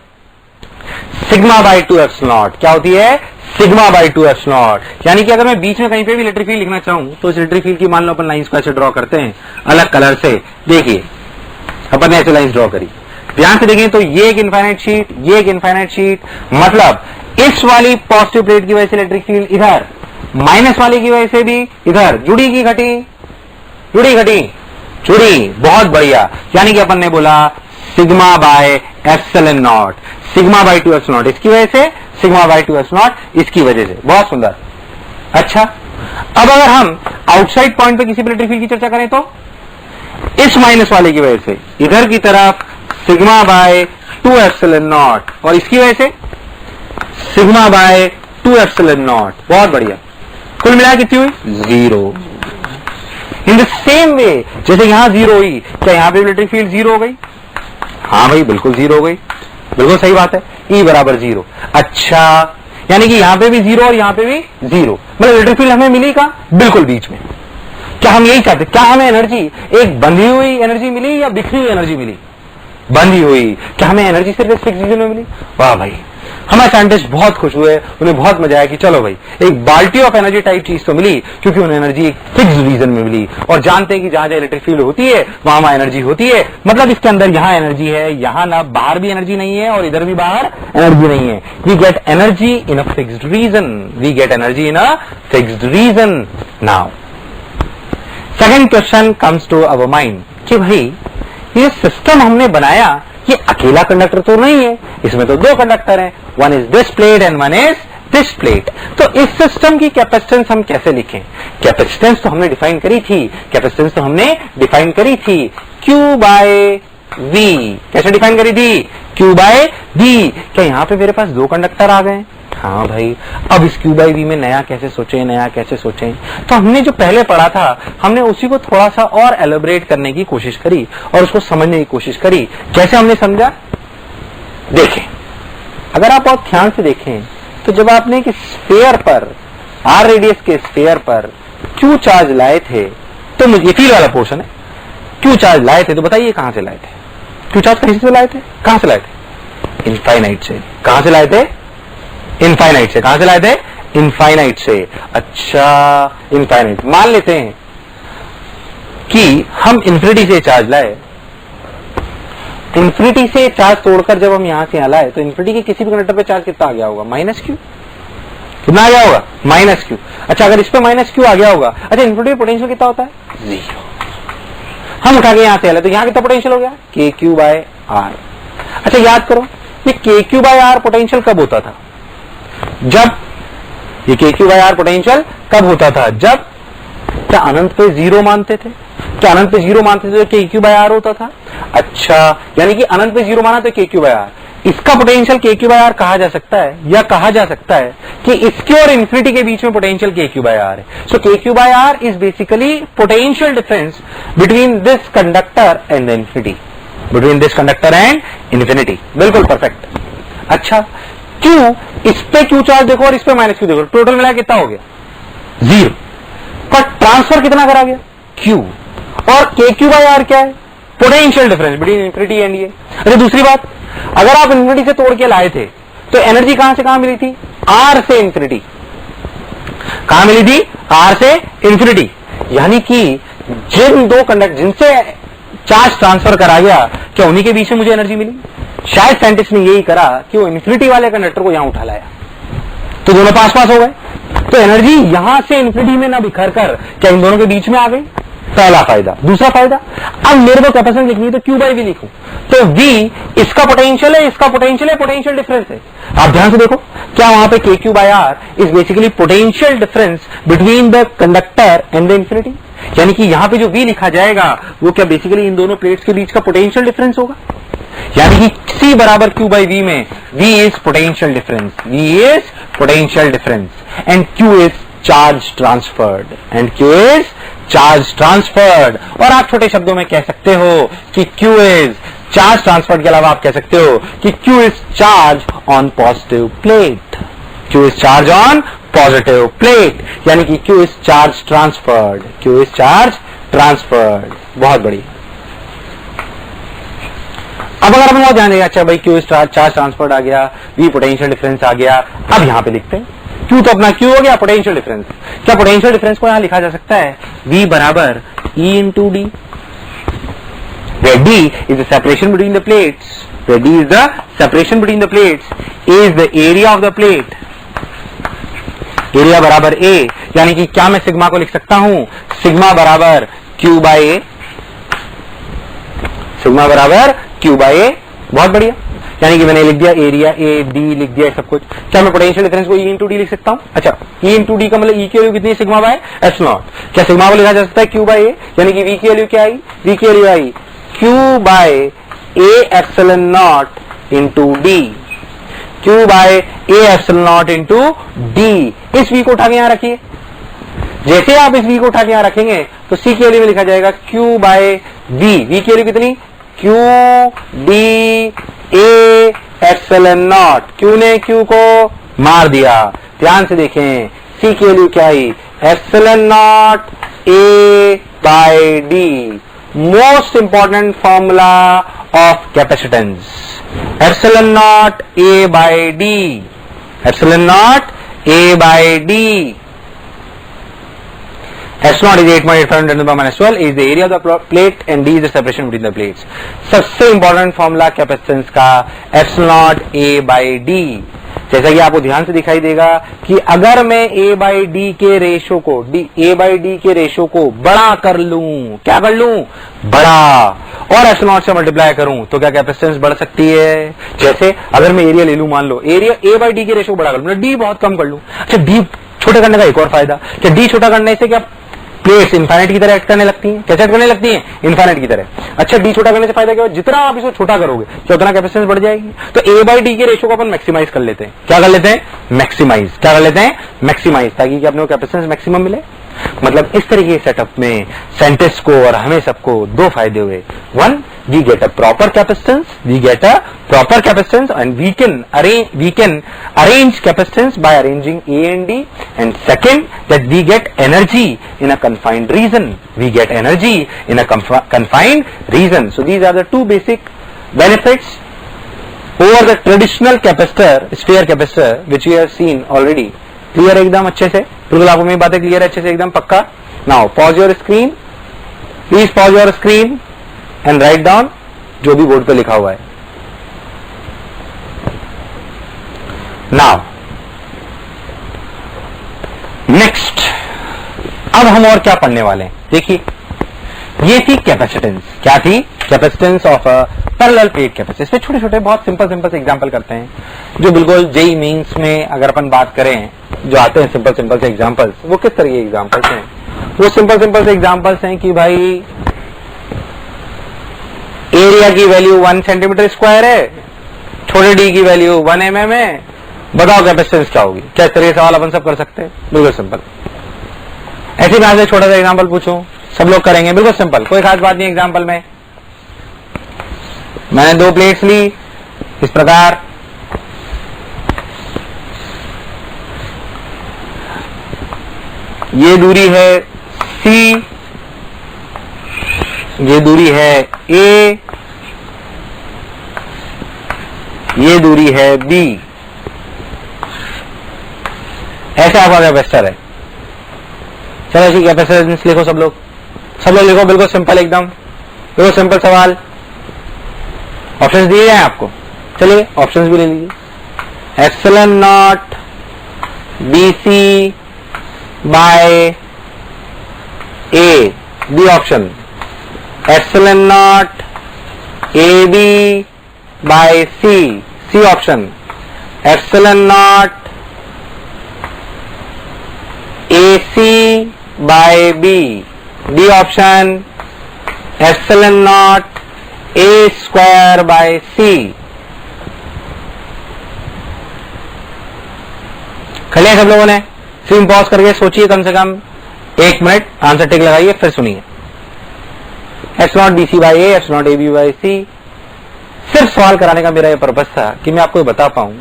सिग्मा बाई 2 क्या होती है? सिग्मा बाई 2 यानी कि अगर मैं बीच में कहीं पे भी इलेक्ट्रिक फील्ड लिखना चाहूं तो इस इलेक्ट्रिक फील्ड की मान लो अपन लाइंस को ऐसे ड्रॉ करते हैं अलग कलर से। देखिए अपन ने ऐसे लाइंस ड्रॉ करी, ध्यान से देखें तो ये एक इनफाइनाइट शीट, ये एक इनफाइनाइट शीट। मतलब इस वाली पॉजिटिव प्लेट की वजह से इलेक्ट्रिक फील्ड इधर, माइनस वाली की वजह से भी इधर जुड़ी की घटी, जुड़ी घटी, जुड़ी। बहुत बढ़िया। यानी कि अपन ने बोला sigma by epsilon not, sigma by 2 इसकी वजह से, सिग्मा बाई 2 इसकी वजह से। बहुत सुंदर। अच्छा अब अगर हम आउटसाइड पॉइंट पे किसी इलेक्ट्रिक फील्ड की चर्चा करें तो इस माइनस वाले की वजह से इधर की तरफ सिग्मा बाय 2 एप्सिलॉन नॉट और इसकी वजह से सिग्मा बाय 2 एप्सिलॉन नॉट। बहुत बढ़िया। कुल मिला कितनी हुई? Zero. In the same way जैसे यहां जीरो हुई, क्या यहां पे इलेक्ट्रिक फील्ड जीरो हो गई? हाँ भाई बिल्कुल जीरो हो गई, बिल्कुल सही बात है। E बराबर जीरो। अच्छा यानी कि यहां पे भी जीरो और यहां पे भी जीरो, मतलब इलेक्ट्रिक फील्ड हमें मिली कहां? बिल्कुल बीच में। क्या हम यही चाहते? क्या हमें एनर्जी एक बंधी हुई एनर्जी मिली या बिखरी हुई एनर्जी मिली? बंधी हुई। क्या हमें एनर्जी सिर्फ फिक्स रीजन में मिली? वाह भाई हमारे साइंटिस्ट बहुत खुश हुए, उन्हें बहुत मजा आया कि चलो भाई एक बाल्टी ऑफ एनर्जी टाइप चीज तो मिली, क्योंकि उन्हें एनर्जी एक फिक्स रीजन में मिली, और जानते हैं कि जहां जहां इलेक्ट्रिक फील्ड होती है वहां वहां एनर्जी होती है, मतलब इसके अंदर यहां एनर्जी है, यहां ना बाहर भी एनर्जी नहीं है और इधर भी बाहर एनर्जी नहीं है। We get energy in a fixed region, we get energy in a fixed region. Now second question comes to our mind कि भाई ये सिस्टम हमने बनाया, ये अकेला कंडक्टर तो नहीं है, इसमें तो दो कंडक्टर हैं, one is this plate and one is this plate. तो इस सिस्टम की कैपेसिटेंस हम कैसे लिखें? कैपेसिटेंस तो हमने डिफाइन करी थी, कैपेसिटेंस तो हमने डिफाइन करी थी Q बाय V। कैसे डिफाइन करी थी? Q by V। क्या यहां पे मेरे पास दो कंडक्टर आ गए? हाँ भाई, अब इस Q बाई V में नया कैसे सोचें? तो हमने जो पहले पढ़ा था, हमने उसी को थोड़ा सा और एलोबरेट करने की कोशिश करी और उसको समझने की कोशिश करी। कैसे हमने समझा? देखें, अगर आप बहुत ध्यान से देखें तो जब आपने एक स्फीयर पर, R रेडियस के स्फीयर पर Q चार्ज लाए थे, तो मुझे फील वाला पोर्शन है, Q चार्ज लाए थे, तो बताइए कहां से लाए थे? Q चार्ज कहीं से लाए थे? कहां से लाए थे? इनफाइनाइट से। कहां से लाए थे? इनफाइनाइट से। कहां से लाए थे? इनफाइनाइट से। अच्छा, इनफाइनाइट। मान लेते हैं कि हम इन्फिनिटी से चार्ज लाए, इन्फिनिटी से चार्ज तोड़कर जब हम यहां से यहां लाए, तो इन्फिनिटी के किसी भी कंडक्टर पे चार्ज कितना आ गया होगा? -Q। कितना आ गया होगा? -Q। अच्छा, अगर इस पे -Q आ गया होगा, अच्छा इन्फिनिटी पोटेंशियल कितना होता है? 0। हम उठा के यहां से लाए, तो यहां कितना पोटेंशियल हो गया? KQ by R। अच्छा याद करो, ये KQ बाय R पोटेंशियल कब होता था? जब ये KQ बाय R पोटेंशियल कब होता था? जब क्या अनंत पे 0 मानते थे? क्या अनंत पे 0 मानते थे तो KQ बाय R होता था? अच्छा, यानी कि अनंत पे 0 माना तो KQ बाय R। इसका पोटेंशियल KQ बाय R कहा जा सकता है, या कहा जा सकता है कि इसके और इन्फिनिटी के बीच में पोटेंशियल KQ बाय R है। So KQ by R is basically potential difference between this conductor and the infinity, between this conductor and infinity. बिल्कुल परफेक्ट। अच्छा, Q, इस पे Q चार्ज देखो और इस पे -Q देखो, टोटल मिला कितना हो गया? 0। पर ट्रांसफर कितना करा गया? Q। और KQ बाय R क्या है? Potential difference between infinity and ये। अच्छा, दूसरी बात, अगर आप इन्फिनिटी से तोड़ के लाए थे तो एनर्जी कहां से कहां मिली थी? R से इन्फिनिटी। कहां मिली थी? R से इन्फिनिटी। यानी कि जिन दो कंडक्टर जिनसे चार्ज ट्रांसफर करा गया, क्या उन्हीं के बीच में मुझे एनर्जी मिली? शायद साइंटिस्ट ने यही करा कि वो इन्फिनिटी वाले कंडक्टर को यहां उठा लाया, तो दोनों पास पास हो गए, तो एनर्जी यहां से इन्फिनिटी में ना बिखर कर क्या इन दोनों के बीच में आ गई? पहला फायदा। दूसरा फायदा, अब मेरे को कैपेसिटेंस लिखनी है तो Q बाई V लिखूं, तो V इसका पोटेंशियल है, इसका पोटेंशियल है, पोटेंशियल डिफरेंस है। आप ध्यान से देखो, क्या वहां पे KQ by R is basically potential difference between the conductor and the infinity. यानी कि यहां पे जो V लिखा जाएगा वो क्या बेसिकली इन दोनों प्लेट्स के बीच का पोटेंशियल डिफरेंस होगा। यानी कि C बराबर Q बाई V में V is potential difference, V is potential difference and Q is charge transferred, and Q is charge transferred. और आप छोटे शब्दों में कह सकते हो कि Q इज चार्ज ट्रांसफर्ड के अलावा आप कह सकते हो कि Q is charge on positive plate, Q is charge on positive plate, यानी कि Q is charge transferred, Q is charge transferred. बहुत बढ़िया। अब अगर हम ध्यान देगा, अच्छा भाई Q इज चार्ज ट्रांसफर्ड आ गया, V पोटेंशियल डिफरेंस आ गया, अब यहां पे लिखते हैं Q तो अपना Q हो गया, पोटेंशियल डिफरेंस। क्या पोटेंशियल डिफरेंस को यहां लिखा जा सकता है? V बराबर E into D, where D is the separation between the plates, where D is the separation between the plates, A is the area of the plate, area बराबर A, यानी कि क्या मैं सिग्मा को लिख सकता हूं? सिग्मा बराबर Q बाय A, सिग्मा बराबर Q बाय A। बहुत बढ़िया, यानी कि मैंने लिख दिया एरिया A, D लिख दिया सब कुछ। क्या मैं पोटेंशियल डिफरेंस को E इंटू डी लिख सकता हूं? अच्छा, E इंटू डी का मतलब E की वैल्यू कितनी है? Sigma by epsilon. क्या सिग्मा को लिखा जा सकता है Q बाय A, यानी कि V की वैल्यू क्या आई? V की वैल्यू आई Q by A epsilon naught into D, Q by A epsilon naught into D. इस V को उठा के यहां रखिए, जैसे आप इस V को उठा के यहां रखेंगे तो C की वैल्यू में लिखा जाएगा Q बाय V। V की वैल्यू कितनी? Q D A epsilon not. Q ने Q को मार दिया। ध्यान से देखें, C की वैल्यू क्या आई? Epsilon naught A by D। Most important formula of capacitance, epsilon naught A by D, epsilon naught A by D. S naught is 8.85 10 to the power minus 12 is the area of the plate and D is the separation between the plates. सबसे important formula capacitance का epsilon naught A by D. जैसा कि आपको ध्यान से दिखाई देगा कि अगर मैं A by D के रेशो को A by D के रेशो को बड़ा कर लूं, क्या कर लूं, बड़ा, और एप्सिलॉन नॉट से मल्टीप्लाई करूं तो क्या कैपेसिटेंस बढ़ सकती है. जैसे अगर मैं एरिया ले लूं, मान लो एरिया A by D के रेशो को बड़ा कर लूं, D बहुत कम कर लूं. अच्छा, D छोटा करने का एक और फायदा, क्या D छोटा करने से क्या प्लेट्स इनफाइनाइट की तरह एक्ट करने लगती हैं, कैसे एक्ट करने लगती हैं, इनफाइनाइट की तरह. अच्छा, डी छोटा करने से फायदा क्या है, जितना आप इसको छोटा करोगे क्या उतना कैपेसिटेंस बढ़ जाएगी. तो ए बाई डी के रेशो को अपन मैक्सिमाइज कर लेते हैं. क्या कर लेते हैं, मैक्सिमाइज. क्या कर लेते हैं, मैक्सिमाइज, ताकि कि अपने को कैपेसिटेंस मैक्सिमम मिले. मतलब इस तरीके के सेटअप में साइंटिस्ट को और हमें सबको दो फायदे हुए. One, we get a proper capacitance, we get a proper capacitance and we can arrange capacitance by arranging A and D. And second, that we get energy in a confined region. We get energy in a confined region. So these are the two basic benefits over the traditional capacitor, sphere capacitor, which we have seen already. Clear एकदम अच्छे से, बिल्कुल आपको मेरी बातें clear है अच्छे से एकदम पक्का. Now pause your screen, please pause your screen and write down जो भी बोर्ड पे लिखा हुआ है. नाउ नेक्स्ट, अब हम और क्या पढ़ने वाले हैं. देखिए, ये थी कैपेसिटेंस. क्या थी, capacitance of a parallel plate capacitor. इसमें छोटे छोटे बहुत सिंपल से एग्जांपल करते हैं जो बिल्कुल जेई मीन्स में अगर अपन बात करें जो आते हैं सिंपल से एग्जांपल्स. वो किस तरह के एग्जांपल्स हैं, वो सिंपल से एग्जांपल्स हैं कि भाई एरिया की वैल्यू 1 सेंटीमीटर स्क्वायर है, छोटे डी की वैल्यू 1 mm है, बताओ कैपेसिटेंस क्या होगी. क्या इस तरह के सवाल अपन सब कर सकते हैं, बिल्कुल सिंपल. ऐसे मैं से छोटा सा एग्जांपल पूछूं, सब लोग करेंगे, बिल्कुल सिंपल, कोई खास बात नहीं. एग्जांपल में मैंने दो प्लेट्स ली इस प्रकार, ये दूरी है C, ये दूरी है A, ये दूरी है B. ऐसे आपका कैपेसिटर है. चलो जी, कैपेसिटेंस लिखो सब लोग लिखो, बिल्कुल सिंपल एकदम, बिल्कुल सिंपल सवाल. ऑप्शंस दिए हैं आपको, चलिए ऑप्शंस भी ले लीजिए. Epsilon naught BC by A, B option. Epsilon naught AB by C, C option. Epsilon naught AC by B, D option. Epsilon naught A square by C. खलिए सब लोगों ने स्क्रीन पॉज करके सोचिए, कम से कम 1 मिनट, आंसर टिक लगाइए, फिर सुनिए. Epsilon naught BC by A, epsilon naught AB by C. सिर्फ सवाल कराने का मेरा यह पर्पस था कि मैं आपको बता पाऊं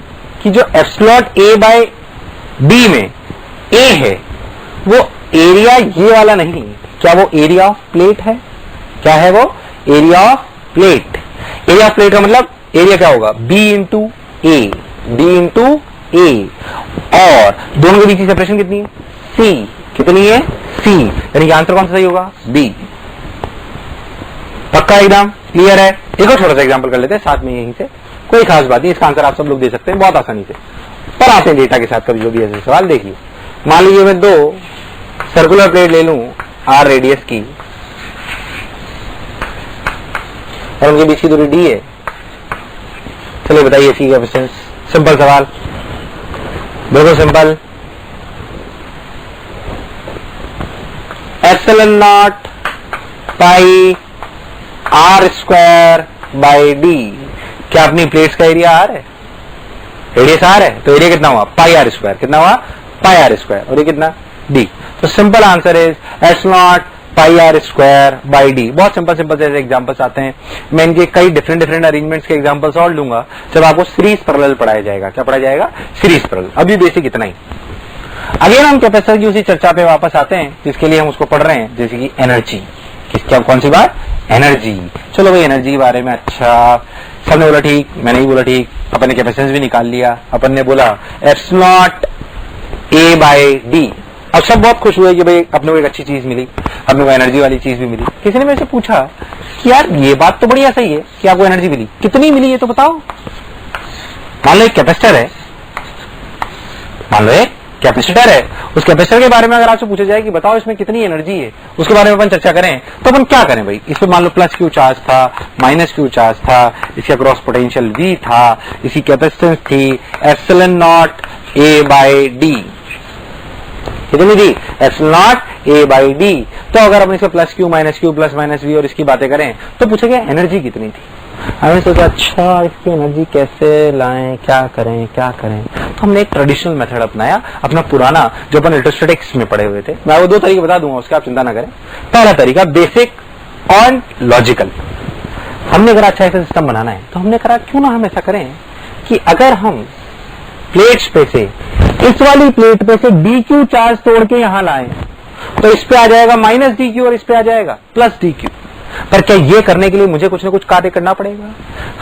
कि जो epsilon naught A by B में A है वो एरिया ये वाला नहीं. क्या वो एरिया ऑफ प्लेट है, क्या है वो, area of plate. Area of plate का मतलब एरिया क्या होगा, B into A, B into A. और दोनों के बीच की सेपरेशन कितनी है, C. कितनी है, C. यानी कि आंसर कौन सा सही होगा, B. पक्का एकदम क्लियर है. एक और छोटा सा एग्जांपल कर लेते हैं साथ में, यहीं से कोई खास बात नहीं, इसका आंसर आप सब लोग दे सकते हैं बहुत आसानी से. पर आते हैं डेटा के साथ कभी जो भी ऐसे सवाल. देखिए, मान लीजिए मैं दो सर्कुलर प्लेट ले लूं R रेडियस की और उनके बीच की दूरी D है. चलिए बताइए C कैपेसिटेंस. सिंपल सवाल, बिल्कुल simple. Epsilon not pi R square by D. क्या अपनी प्लेट्स का एरिया R है, रेडियस R है, तो एरिया कितना हुआ, पाई R स्क्वायर. कितना हुआ, पाई R स्क्वायर. और ये कितना, D. तो simple answer is epsilon not pi R square by D. बहुत सिंपल से ऐसे एग्जांपल्स आते हैं. मैं इनके कई डिफरेंट अरेंजमेंट्स के एग्जांपल्स और लूंगा जब आपको सीरीज पैरेलल पढ़ाया जाएगा. क्या पढ़ाया जाएगा, सीरीज पैरेलल. अभी बेसिक इतना ही. अगेन हम कैपेसिटर की उसी चर्चा पे वापस आते हैं जिसके लिए हम उसको पढ़ रहे हैं, जैसे कि एनर्जी. क्या कौन सी बात? एनर्जी। चलो भाई एनर्जी के बारे में अच्छा सबने बोला ठीक, मैंने ही बोला ठीक, अपन ने कैपेसिटेंस भी निकाल लिया, अपन ने बोला epsilon naught A by D. अब सब बहुत खुश हुए कि भाई अपने को एक अच्छी चीज मिली, अपने को एनर्जी वाली चीज भी मिली। किसी ने मेरे से पूछा कि यार ये बात तो बढ़िया सही है कि आपको एनर्जी मिली, कितनी मिली ये तो बताओ। मान लो एक कैपेसिटर है, मान लो एक कैपेसिटर है, उस कैपेसिटर के बारे में अगर आपसे पूछा जाए कि बताओ इसमें कितनी एनर्जी है, उसके बारे में अपन चर्चा करें तो अपन क्या करें भाई? इसमें मान लो प्लस क्यू चार्ज था, माइनस क्यू चार्ज था, इसका क्रॉस पोटेंशियल वी था, इसकी कैपेसिटेंस थी epsilon naught A by D. कितनी थी? Epsilon naught A by D. तो अगर अपन इसमें plus Q minus Q plus minus V और इसकी बातें करें तो पूछेगा एनर्जी कितनी थी। हमने सोचा अच्छा इसकी एनर्जी कैसे लाएं, क्या करें क्या करें, तो हमने एक ट्रेडिशनल मेथड अपनाया, अपना पुराना जो अपन इलेक्ट्रोस्टैटिक्स में पढ़े हुए थे। मैं वो दो तरीके बता दूंगा, उसका आप चिंता ना करें। पहला तरीका बेसिक और लॉजिकल। हमने अगर अच्छा ऐसा सिस्टम बनाना है तो हमने कहा क्यों ना हम ऐसा करें कि अगर हम प्लेट्स पे से इस वाली प्लेट पे से डी क्यू चार्ज तोड़ के यहां लाएं तो इस पे आ जाएगा माइनस डी क्यू और इस पे आ जाएगा प्लस डी क्यू। पर क्या ये करने के लिए मुझे कुछ ना कुछ कार्य करना पड़ेगा?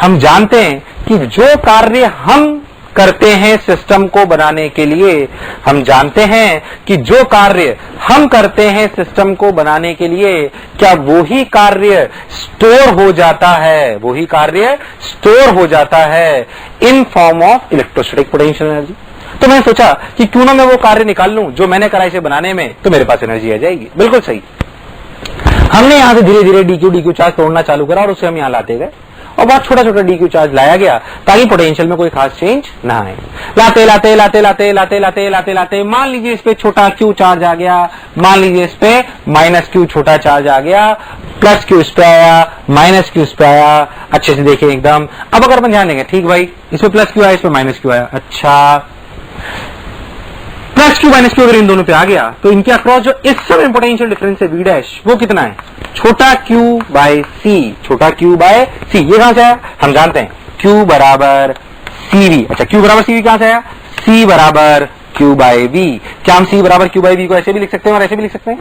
हम जानते हैं कि जो कार्य हम करते हैं सिस्टम को बनाने के लिए, हम जानते हैं कि जो कार्य हम करते हैं सिस्टम को बनाने के लिए, क्या वही कार्य स्टोर हो जाता है, वही कार्य स्टोर हो जाता है इन form of electrostatic potential energy. तो मैंने सोचा कि क्यों ना मैं वो कार्य निकाल लूं जो मैंने करा इसे बनाने में, तो मेरे पास एनर्जी आ जाएगी। बिल्कुल सही। हमने यहां से धीरे धीरे डीक्यू चार्ज तोड़ना चालू करा और उसे हम यहां लाते गए और बहुत छोटा छोटा डीक्यू चार्ज लाया गया ताकि पोटेंशियल में कोई खास चेंज ना आए। लाते लाते लाते लाते लाते लाते लाते लाते मान लीजिए इस पे छोटा क्यू चार्ज आ गया, मान लीजिए इस पे माइनस क्यू छोटा चार्ज आ गया, प्लस क्यू इस पे आया, माइनस क्यू इस पे आया। अच्छे से देखें एकदम। अब अगर अपन ध्यान देंगे, ठीक भाई इसमें प्लस क्यू आया, इस पे माइनस क्यू आया, अच्छा प्लस क्यू माइनस क्यू अगर इन दोनों पे आ गया तो इनके अक्रॉस जो इस समय पोटेंशियल डिफरेंस है वी डैश, वो कितना है? छोटा क्यू बाय सी, छोटा क्यू बाय सी। ये कहां से आया? हम जानते हैं क्यू बराबर सी वी। अच्छा क्यू बराबर सी वी कहां से आया? सी बराबर क्यू बाय वी। क्या हम सी बराबर क्यू बाय वी को ऐसे भी लिख सकते हैं और ऐसे भी लिख सकते हैं?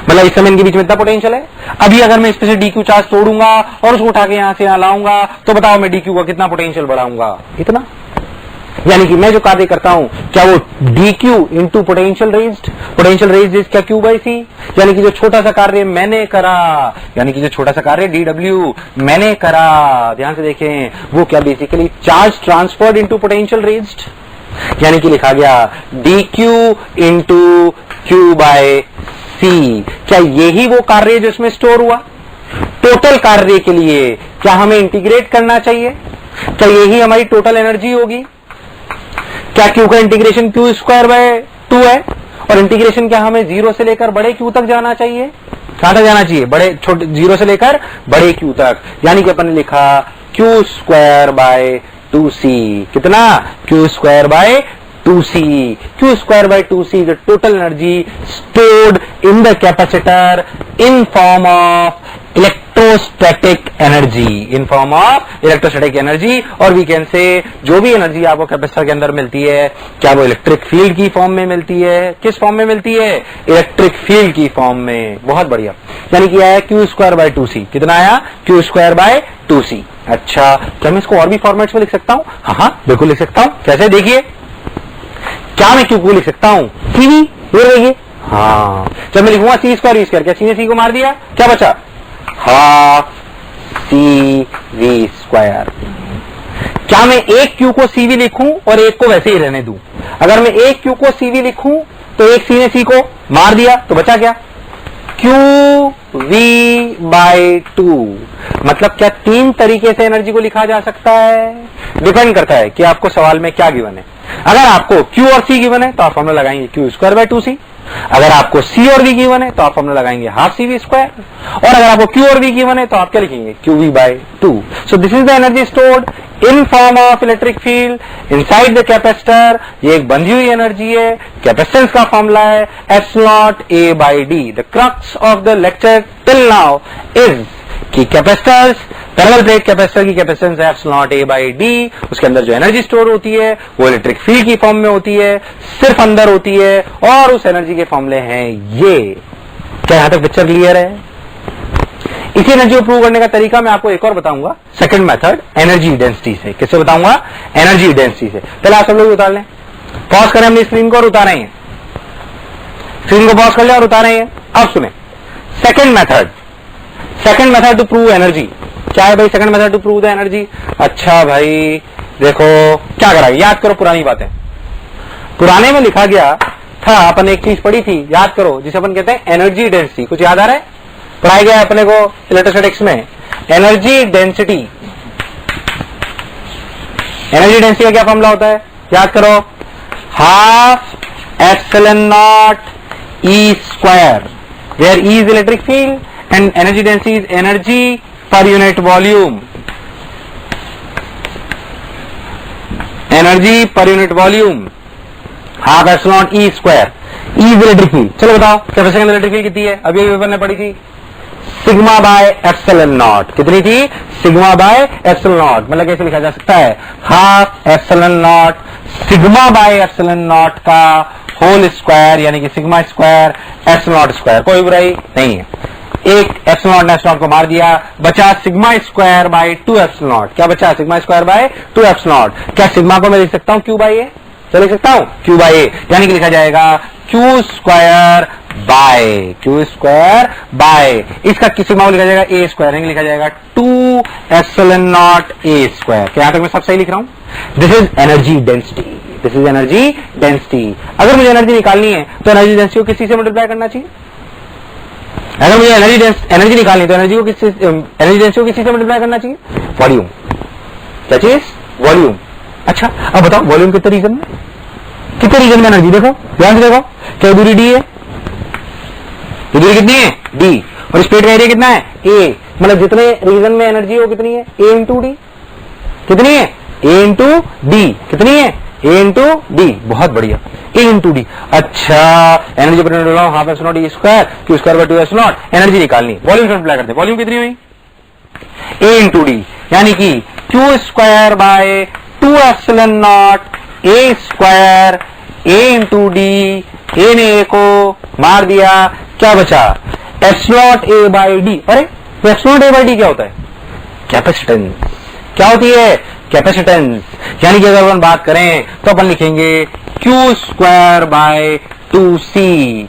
मतलब इस समय इनके बीच में इतना पोटेंशियल है। अभी अगर मैं इस पे से डी क्यू चार्ज तोड़ूंगा और उसको उठा के यहां से यहां लाऊंगा तो बताओ मैं डी क्यू का कितना पोटेंशियल बढ़ाऊंगा? इतना। यानी कि मैं जो कार्य करता हूं क्या वो D Q into potential raised is क्या क्यू बाई सी। यानी कि जो छोटा सा कार्य मैंने करा, यानी कि जो छोटा सा कार्य डी डब्ल्यू मैंने करा, ध्यान से देखें, वो क्या basically charge transferred into potential raised. यानी कि लिखा गया D Q into Q by C. क्या यही वो कार्य है जो इसमें स्टोर हुआ? टोटल कार्य के लिए क्या हमें इंटीग्रेट करना चाहिए? क्या यही हमारी टोटल एनर्जी होगी? क्या क्यू का इंटीग्रेशन क्यू स्क्वायर बाय 2 है और इंटीग्रेशन क्या हमें जीरो से लेकर बड़े क्यू तक जाना चाहिए? कहां तक जाना चाहिए? बड़े छोटे जीरो से लेकर बड़े क्यू तक। यानी कि अपन ने लिखा क्यू स्क्वायर बाय 2c। कितना? Q square by 2c। Q square by 2c the total energy stored in the capacitor in form of electrostatic energy, in form of electrostatic energy. और वी कैन से जो भी energy आपको capacitor के अंदर मिलती है क्या वो इलेक्ट्रिक फील्ड की फॉर्म में मिलती है? किस फॉर्म में मिलती है? इलेक्ट्रिक फील्ड की फॉर्म में। बहुत बढ़िया। यानी कि आया क्यू स्क्वायर बाय 2c। कितना आया? Q square by 2c। अच्छा क्या मैं इसको और भी फॉर्मेट्स में लिख सकता हूं? हाँ बिल्कुल लिख सकता हूं। कैसे? देखिए क्या मैं क्यू को लिख सकता हूं? सीवी। ये देखिए, हाँ जब मैं लिखूंगा सी स्क्वायर वी स्क्वायर, क्या सी ने सी को मार दिया, क्या बचा? Half C V square. क्या मैं एक क्यू को सी वी लिखूं और एक को वैसे ही रहने दूं? अगर मैं एक क्यू को सी वी लिखूं तो एक सी ने सी को मार दिया तो बचा क्या? Q V by 2। मतलब क्या 3 तरीके से एनर्जी को लिखा जा सकता है? डिपेंड करता है कि आपको सवाल में क्या गिवन है। अगर आपको Q और C गिवन है तो आप फॉर्मूला लगाएंगे Q स्क्वायर बाय 2C। अगर आपको C और V गिवन है तो आप फॉर्मूला लगाएंगे हाफ CV स्क्वायर। और अगर आपको Q और V गिवन है तो आप क्या लिखेंगे? QV by 2। So this is the energy stored in form of electric field inside the capacitor. ये एक बंधी हुई एनर्जी है। कैपेसिटेंस का फॉर्मूला है epsilon A by D। The crux of the lecture till now is कि capacitors, parallel plate capacitor की capacitance है एप्सिलॉन A बाय D। उसके अंदर जो एनर्जी स्टोर होती है वो इलेक्ट्रिक फील्ड की फॉर्म में होती है, सिर्फ अंदर होती है। और उस एनर्जी के फॉर्मूले हैं ये। क्या यहां तक पिक्चर क्लियर है? इसी एनर्जी को प्रूव करने का तरीका मैं आपको एक और बताऊंगा, सेकंड मेथड एनर्जी डेंसिटी से। किससे बताऊंगा? एनर्जी डेंसिटी से। पहले आप सब लोग उतार लें, पॉज करें अपनी स्क्रीन को और उतारें, स्क्रीन को पॉज कर लें और उतारें। अब सुने second method to prove energy. क्या है भाई second method to prove the energy? अच्छा भाई देखो क्या करा, याद करो पुरानी बातें। पुराने में लिखा गया था, अपन एक चीज पढ़ी थी, याद करो, जिसे अपन कहते हैं एनर्जी डेंसिटी। कुछ याद आ रहा है? पढ़ाया गया है अपने को इलेक्ट्रोस्टैटिक्स में एनर्जी डेंसिटी। एनर्जी डेंसिटी का क्या फॉर्मूला होता है? याद करो, half epsilon not E square, where E is electric field and energy density is energy per unit volume. Energy per unit volume half epsilon not E square. E is electric field. चलो बताओ capacitor के अंदर electric field कितनी है? अभी paper ने पढ़ी थी, सिग्मा बाय एप्सिलॉन नॉट। कितनी थी? Sigma by epsilon not. मतलब कैसे लिखा जा सकता है? Half epsilon not sigma by epsilon not का होल स्क्वायर, यानी कि sigma square epsilon not square. कोई बुराई नहीं है। एक एप्सिलॉन नॉट एप्सिलॉन को मार दिया, बचा sigma square by 2 epsilon not. क्या बचा? Sigma square by 2 epsilon not. क्या सिग्मा को मैं लिख सकता हूं क्यू बाय ए? चलो लिख सकता हूं क्यू बाय ए, यानी कि लिखा जाएगा क्यू स्क्वायर बाय इसका सिग्मा को लिखा जाएगा ए स्क्वायर, यानी लिखा जाएगा 2 एप्सिलॉन नॉट ए स्क्वायर। क्या यहां तक मैं सब सही लिख रहा हूं? This is energy density. This is energy density. अगर मुझे एनर्जी निकालनी है तो एनर्जी डेंसिटी को किसी से मल्टीप्लाई करना चाहिए? अगर मुझे एनर्जी निकालनी है तो एनर्जी डेंसिटी को किसी से मल्टीप्लाई करना चाहिए? वॉल्यूम। क्या चीज? वॉल्यूम। अच्छा अब बताओ वॉल्यूम कितने रीजन में एनर्जी? देखो ध्यान से देखो, क्या दूरी डी है? ये दूरी कितनी है? डी। और स्पेस का एरिया कितना है? ए। मतलब जितने रीजन में एनर्जी है वो कितनी है? ए इंटू डी। कितनी है? ए इंटू डी। कितनी है? ए इंटू डी। बहुत बढ़िया, ए इंटू डी। अच्छा एनर्जी पर half epsilon not E square Q square by 2 epsilon not. Energy निकालनी, वॉल्यूम से मल्टीप्लाई करते हैं। वॉल्यूम कितनी हुई? ए इंटू डी, यानी कि Q square by 2 epsilon naught A square A into D. A ने ए को मार दिया, क्या बचा? Epsilon A by D. अरे एप्सिलॉन ए बाय डी क्या होता है? कैपेसिटेंस। क्या होती है? कैपेसिटेंस। यानी कि अगर अपन बात करें तो अपन लिखेंगे क्यू स्क्वायर बाय 2c।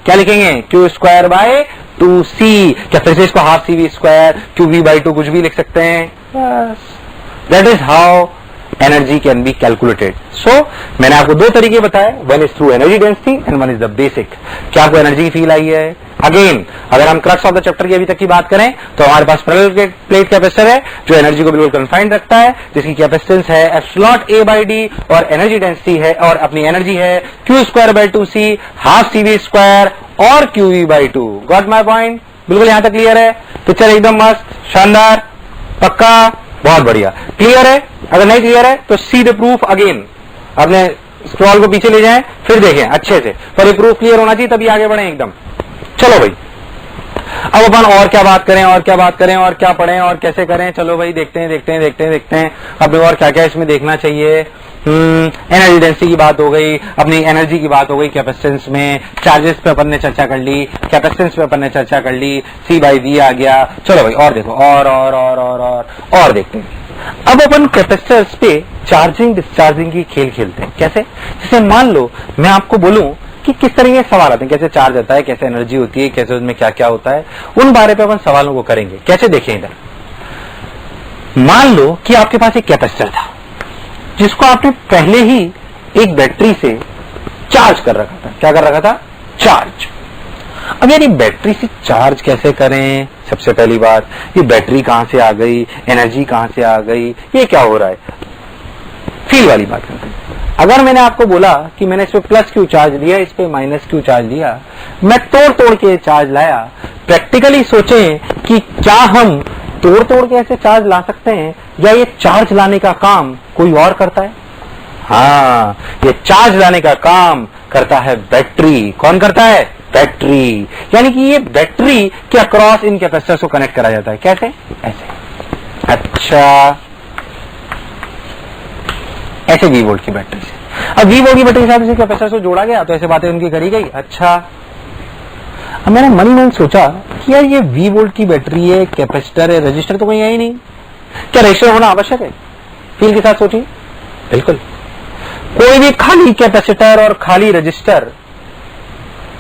क्या लिखेंगे? Q square by 2c। क्या फिर से इसको half C V square Q V by 2 कुछ भी लिख सकते हैं? बस that is how energy can be calculated. So मैंने आपको दो तरीके बताए, one is through energy density and one is the basic. क्या आपको एनर्जी की फील आई है? अगेन अगर हम क्रक्स ऑफ द चैप्टर की अभी तक की बात करें तो हमारे पास पैरेलल प्लेट कैपेसिटर है जो एनर्जी को बिल्कुल कन्फाइंड रखता है, जिसकी कैपेसिटेंस है एप्सिलॉन ए बाई डी और एनर्जी डेंसिटी है और अपनी एनर्जी है Q square by 2c half C V square और Q V by 2। Got my point? बिल्कुल यहां तक क्लियर है? पिक्चर एकदम मस्त, शानदार, पक्का, बहुत बढ़िया। क्लियर है? अगर नहीं क्लियर है तो सी द प्रूफ अगेन। अपने स्क्रॉल को पीछे ले जाएं, फिर देखें अच्छे से, पर ये प्रूफ क्लियर होना चाहिए तभी आगे बढ़े एकदम। चलो भाई अब अपन और क्या बात करें और क्या बात करें और क्या पढ़ें और कैसे करें? चलो भाई देखते हैं अपने और क्या क्या इसमें देखना चाहिए। एनर्जी डेंसिटी की बात हो गई, अपनी एनर्जी की बात हो गई, कैपेसिटेंस में चार्जेस पे अपन ने चर्चा कर ली, कैपेसिटेंस पे अपन ने चर्चा कर ली, सी बाई वी आ गया। चलो भाई और देखो और देखते हैं। अब अपन कैपेसिटर्स पे चार्जिंग डिस्चार्जिंग की खेल खेलते हैं। कैसे? जैसे मान लो मैं आपको बोलूं कि किस तरह के सवाल आते हैं, कैसे चार्ज आता है, कैसे एनर्जी होती है, कैसे उसमें क्या क्या होता है, उन बारे पे अपन सवालों को करेंगे। कैसे? देखें इधर, मान लो कि आपके पास एक कैपेसिटर था जिसको आपने पहले ही एक बैटरी से चार्ज कर रखा था। क्या कर रखा था? चार्ज। अब यानी बैटरी से चार्ज कैसे करें? सबसे पहली बात, ये बैटरी कहां से आ गई, एनर्जी कहां से आ गई, ये क्या हो रहा है? फील वाली बात करते हैं। अगर मैंने आपको बोला कि मैंने इस पे प्लस क्यू चार्ज दिया, इस पे माइनस क्यू चार्ज दिया, मैं तोड़ के चार्ज लाया, प्रैक्टिकली सोचें कि क्या हम तोड़ के ऐसे चार्ज ला सकते हैं या ये चार्ज लाने का काम कोई और करता है? हाँ, ये चार्ज लाने का काम करता है बैटरी। कौन करता है? बैटरी। यानी कि ये बैटरी के अक्रॉस इन कैपेसिटर्स को कनेक्ट करा जाता है। कैसे? ऐसे। अच्छा, ऐसे वी वोल्ट की बैटरी से। अब वी वोल्ट की बैटरी के साथ कैपेसिटर को जोड़ा गया तो ऐसे बातें उनकी करी गई। अच्छा, अब मैंने मन ही मन सोचा कि यार ये V वोल्ट की बैटरी है, कैपेसिटर है, रजिस्टर तो कहीं है ही नहीं, क्या रजिस्टर होना आवश्यक है? फील के साथ सोचिए, बिल्कुल कोई भी खाली कैपेसिटर और खाली रजिस्टर,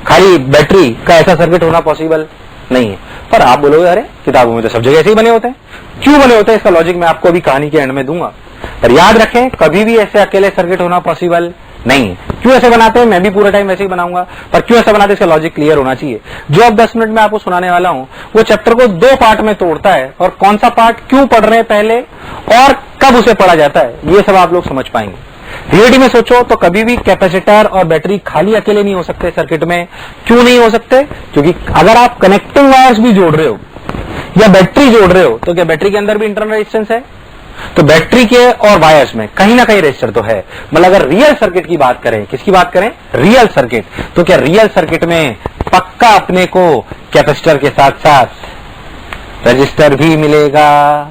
खाली बैटरी का ऐसा सर्किट होना पॉसिबल नहीं है। पर आप बोलोगे अरे किताबों में तो सब जगह ऐसे ही बने होते हैं, क्यों बने होते हैं? इसका लॉजिक मैं आपको अभी कहानी के एंड में दूंगा। पर याद रखें, कभी भी ऐसे अकेले सर्किट होना पॉसिबल नहीं है। क्यों ऐसे बनाते हैं, मैं भी पूरा टाइम ऐसे ही बनाऊंगा, पर क्यों ऐसे बनाते हैं इसका लॉजिक क्लियर होना चाहिए। जो अब 10 मिनट में आपको सुनाने वाला हूं वो चैप्टर को 2 पार्ट में तोड़ता है, और कौन सा पार्ट क्यों पढ़ रहे हैं पहले और कब उसे पढ़ा जाता है, ये सब आप लोग समझ पाएंगे। रियलिटी में सोचो तो कभी भी कैपेसिटर और बैटरी खाली अकेले नहीं हो सकते सर्किट में। क्यों नहीं हो सकते? क्योंकि अगर आप कनेक्टिंग वायर्स भी जोड़ रहे हो या बैटरी जोड़ रहे हो तो क्या बैटरी के अंदर भी इंटरनल रेजिस्टेंस है? तो बैटरी के और वायर्स में कहीं ना कहीं रेजिस्टर तो है। मतलब अगर रियल सर्किट की बात करें, किसकी बात करें? रियल सर्किट, तो क्या रियल सर्किट में पक्का अपने को कैपेसिटर के साथ साथ रजिस्टर भी मिलेगा।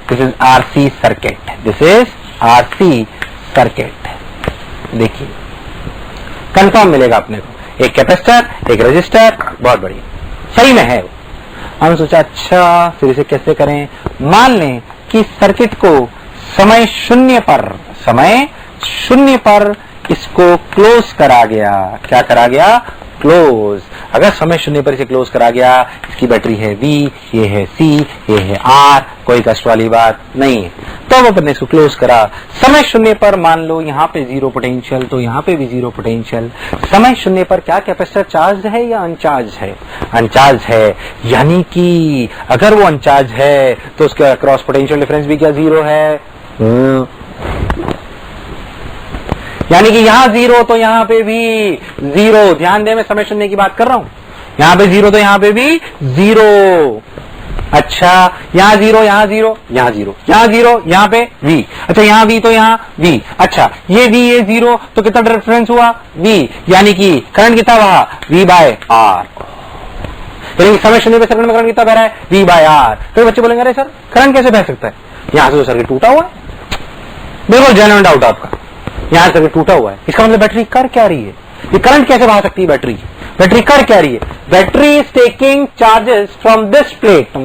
This is RC circuit, this is RC circuit. देखिए कंफर्म मिलेगा अपने को, एक कैपेसिटर एक रजिस्टर, बहुत बढ़िया, सही में है। हमने सोचा अच्छा फिर इसे कैसे करें। मान लें कि सर्किट को समय शून्य पर इसको क्लोज करा गया। क्या करा गया? क्लोज। अगर समय शून्य पर इसे क्लोज करा गया, इसकी बैटरी है V, ये है C, ये है R, कोई कष्ट वाली बात नहीं है। तो अब अपने इसको क्लोज करा। समय शून्य पर मान लो यहाँ पे 0 पोटेंशियल, तो यहाँ पे भी 0 पोटेंशियल। समय शून्य पर क्या कैपेसिटर चार्ज है या अनचार्ज है? अनचार्ज है, यानी कि अगर वो अनचार्ज है तो उसका क्रॉस पोटेंशियल डिफरेंस भी क्या 0 है। यानी कि यहां 0 तो यहां पे भी 0। ध्यान दे, मैं समय शून्य की बात कर रहा हूं। यहां पे 0 तो यहां पे भी 0। अच्छा, यहां 0, यहां 0, यहां 0, यहां 0, यहां पे V। अच्छा, यहां V तो यहां V। अच्छा, ये V ये 0 तो कितना डिफरेंस हुआ? V। यानी कि करंट कितना बहा? V/R। यानी समय शून्य पे सर्किट में करंट कितना बह रहा है? V/R। तो बच्चे बोलेंगे अरे सर करंट कैसे बह सकता है? यहां से तो सर्किट टूटा हुआ है। बिल्कुल जेन्युइन डाउट आपका, यहां सर्किट टूटा हुआ है। इसका मतलब बैटरी कर क्या रही है? ये करंट कैसे बहा सकती है बैटरी? बैटरी कर क्या रही है? Battery is taking charges from this plate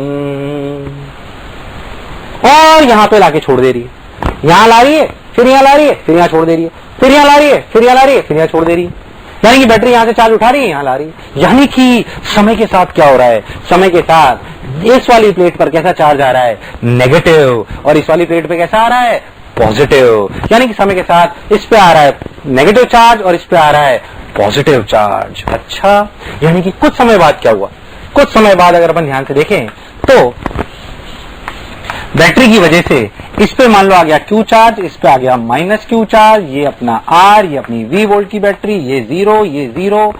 और यहां पे लाके छोड़ दे रही है। यहां ला रही है, फिर यहां ला रही है, फिर यहां छोड़ दे रही है, फिर यहां ला रही है, फिर यहां ला रही है, फिर यहां छोड़ दे रही है। यानी कि बैटरी यहां से चार्ज उठा रही है, यहां ला रही है। यानी कि समय के साथ क्या हो रहा है? समय के साथ इस वाली प्लेट पर कैसा चार्ज आ रहा है? नेगेटिव। और इस वाली प्लेट पे कैसा आ रहा है? पॉजिटिव। यानी कि समय के साथ इस पे आ रहा है नेगेटिव चार्ज और इस पे आ रहा है पॉजिटिव चार्ज। अच्छा, यानी कि कुछ समय बाद क्या हुआ? कुछ समय बाद अगर अपन ध्यान से देखें तो बैटरी की वजह से इस पे मान लो आ गया Q चार्ज, इस पे आ गया -Q चार्ज, ये अपना R, ये अपनी V वोल्ट की बैटरी, ये 0, ये 0।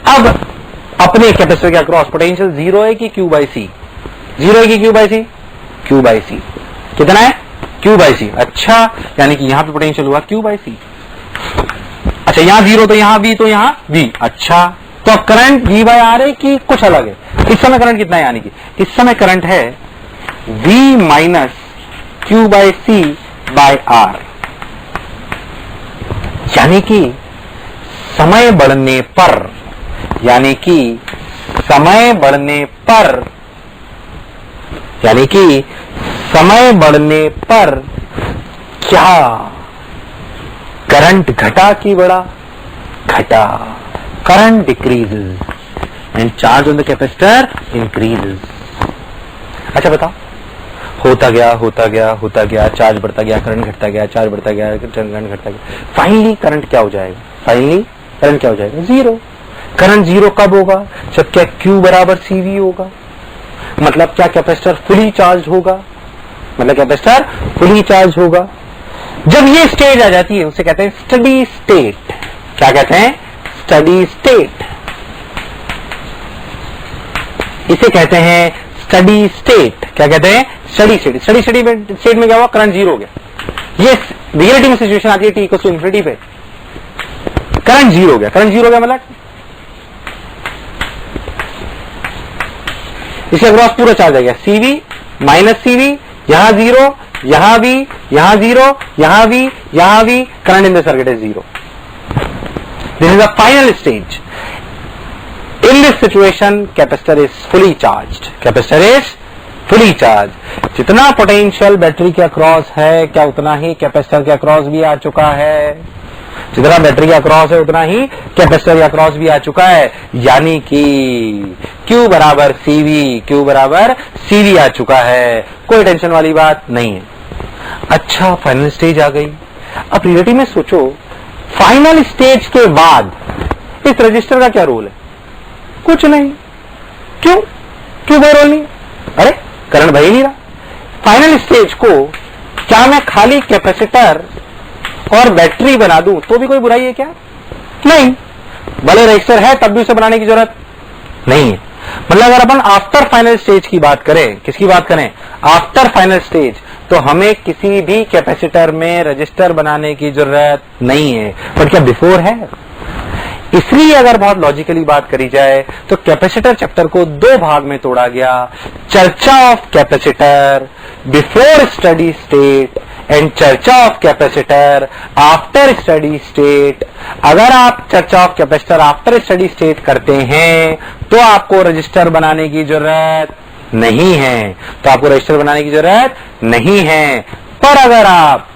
अब अपने कैपेसिटर का क्रॉस पोटेंशियल 0 है कि Q/C? 0 है कि Q/C? Q/C। कितना है? Q/C। अच्छा, यानी कि यहां पे पोटेंशियल हुआ Q/C। अच्छा, यहां 0 तो यहां V, तो यहां V। अच्छा, तो अब करंट V/R है कि कुछ अलग है? इस समय करंट कितना है? यानी कि इस समय करंट है V - Q/C/R। यानी कि समय बढ़ने पर, यानी कि समय बढ़ने पर, यानी कि समय बढ़ने पर क्या करंट घटा कि बढ़ा? घटा। Current decreases and charge on the capacitor increases. अच्छा बताओ, होता गया होता गया होता गया, चार्ज बढ़ता गया, करंट घटता गया, चार्ज बढ़ता गया, करंट घटता गया, फाइनली करंट क्या हो जाएगा? फाइनली करंट क्या हो जाएगा? 0। करंट 0 कब होगा? जब क्या Q = CV होगा। मतलब क्या कैपेसिटर फुली चार्ज होगा? मतलब कैपेसिटर फुली चार्ज होगा। जब ये स्टेज आ जाती है उसे कहते हैं स्टडी स्टेट। क्या कहते हैं? Steady state. इसे कहते हैं स्टडी स्टेट। क्या कहते हैं? Steady state. स्टडी स्टेट में क्या हुआ? करंट 0 हो गया। ये रियलिटी में सिचुएशन आती है t = पे, करंट 0 हो गया। करंट 0 हो गया मतलब इसके अक्रॉस पूरा चार्ज आ गया, CV -CV, यहां 0, यहां V, यहां 0, यहां V, यहां V, current in the circuit is 0। This is the final stage. In this situation capacitor is fully charged, capacitor is fully charge. जितना पोटेंशियल बैटरी के अक्रॉस है क्या उतना ही कैपेसिटर के अक्रॉस भी आ चुका है, जितना बैटरी के अक्रॉस है उतना ही कैपेसिटर के अक्रॉस भी आ चुका है, यानी कि Q बराबर CV, Q बराबर CV आ चुका है, कोई टेंशन वाली बात नहीं है। अच्छा, फाइनल स्टेज आ गई। अब रियलिटी में सोचो, फाइनल स्टेज के बाद इस रजिस्टर का क्या रोल है? कुछ नहीं। क्यों कोई रोल नहीं? अरे करंट बह ही नहीं रहा। फाइनल स्टेज को क्या मैं खाली कैपेसिटर और बैटरी बना दूं तो भी कोई बुराई है क्या? नहीं। भले रजिस्टर है तब भी उसे बनाने की जरूरत नहीं है। मतलब अगर अपन आफ्टर फाइनल स्टेज की बात करें, किसकी बात करें? आफ्टर फाइनल स्टेज, तो हमें किसी भी कैपेसिटर में रजिस्टर बनाने की जरूरत नहीं है। पर क्या बिफोर है? इसलिए अगर बहुत लॉजिकली बात करी जाए तो कैपेसिटर चैप्टर को दो भाग में तोड़ा गया, चर्चा of capacitor before study state and चर्चा of capacitor after study state. अगर आप चर्चा of capacitor after study state करते हैं तो आपको रजिस्टर बनाने की जरूरत नहीं है, तो आपको रजिस्टर बनाने की जरूरत नहीं है। पर अगर आप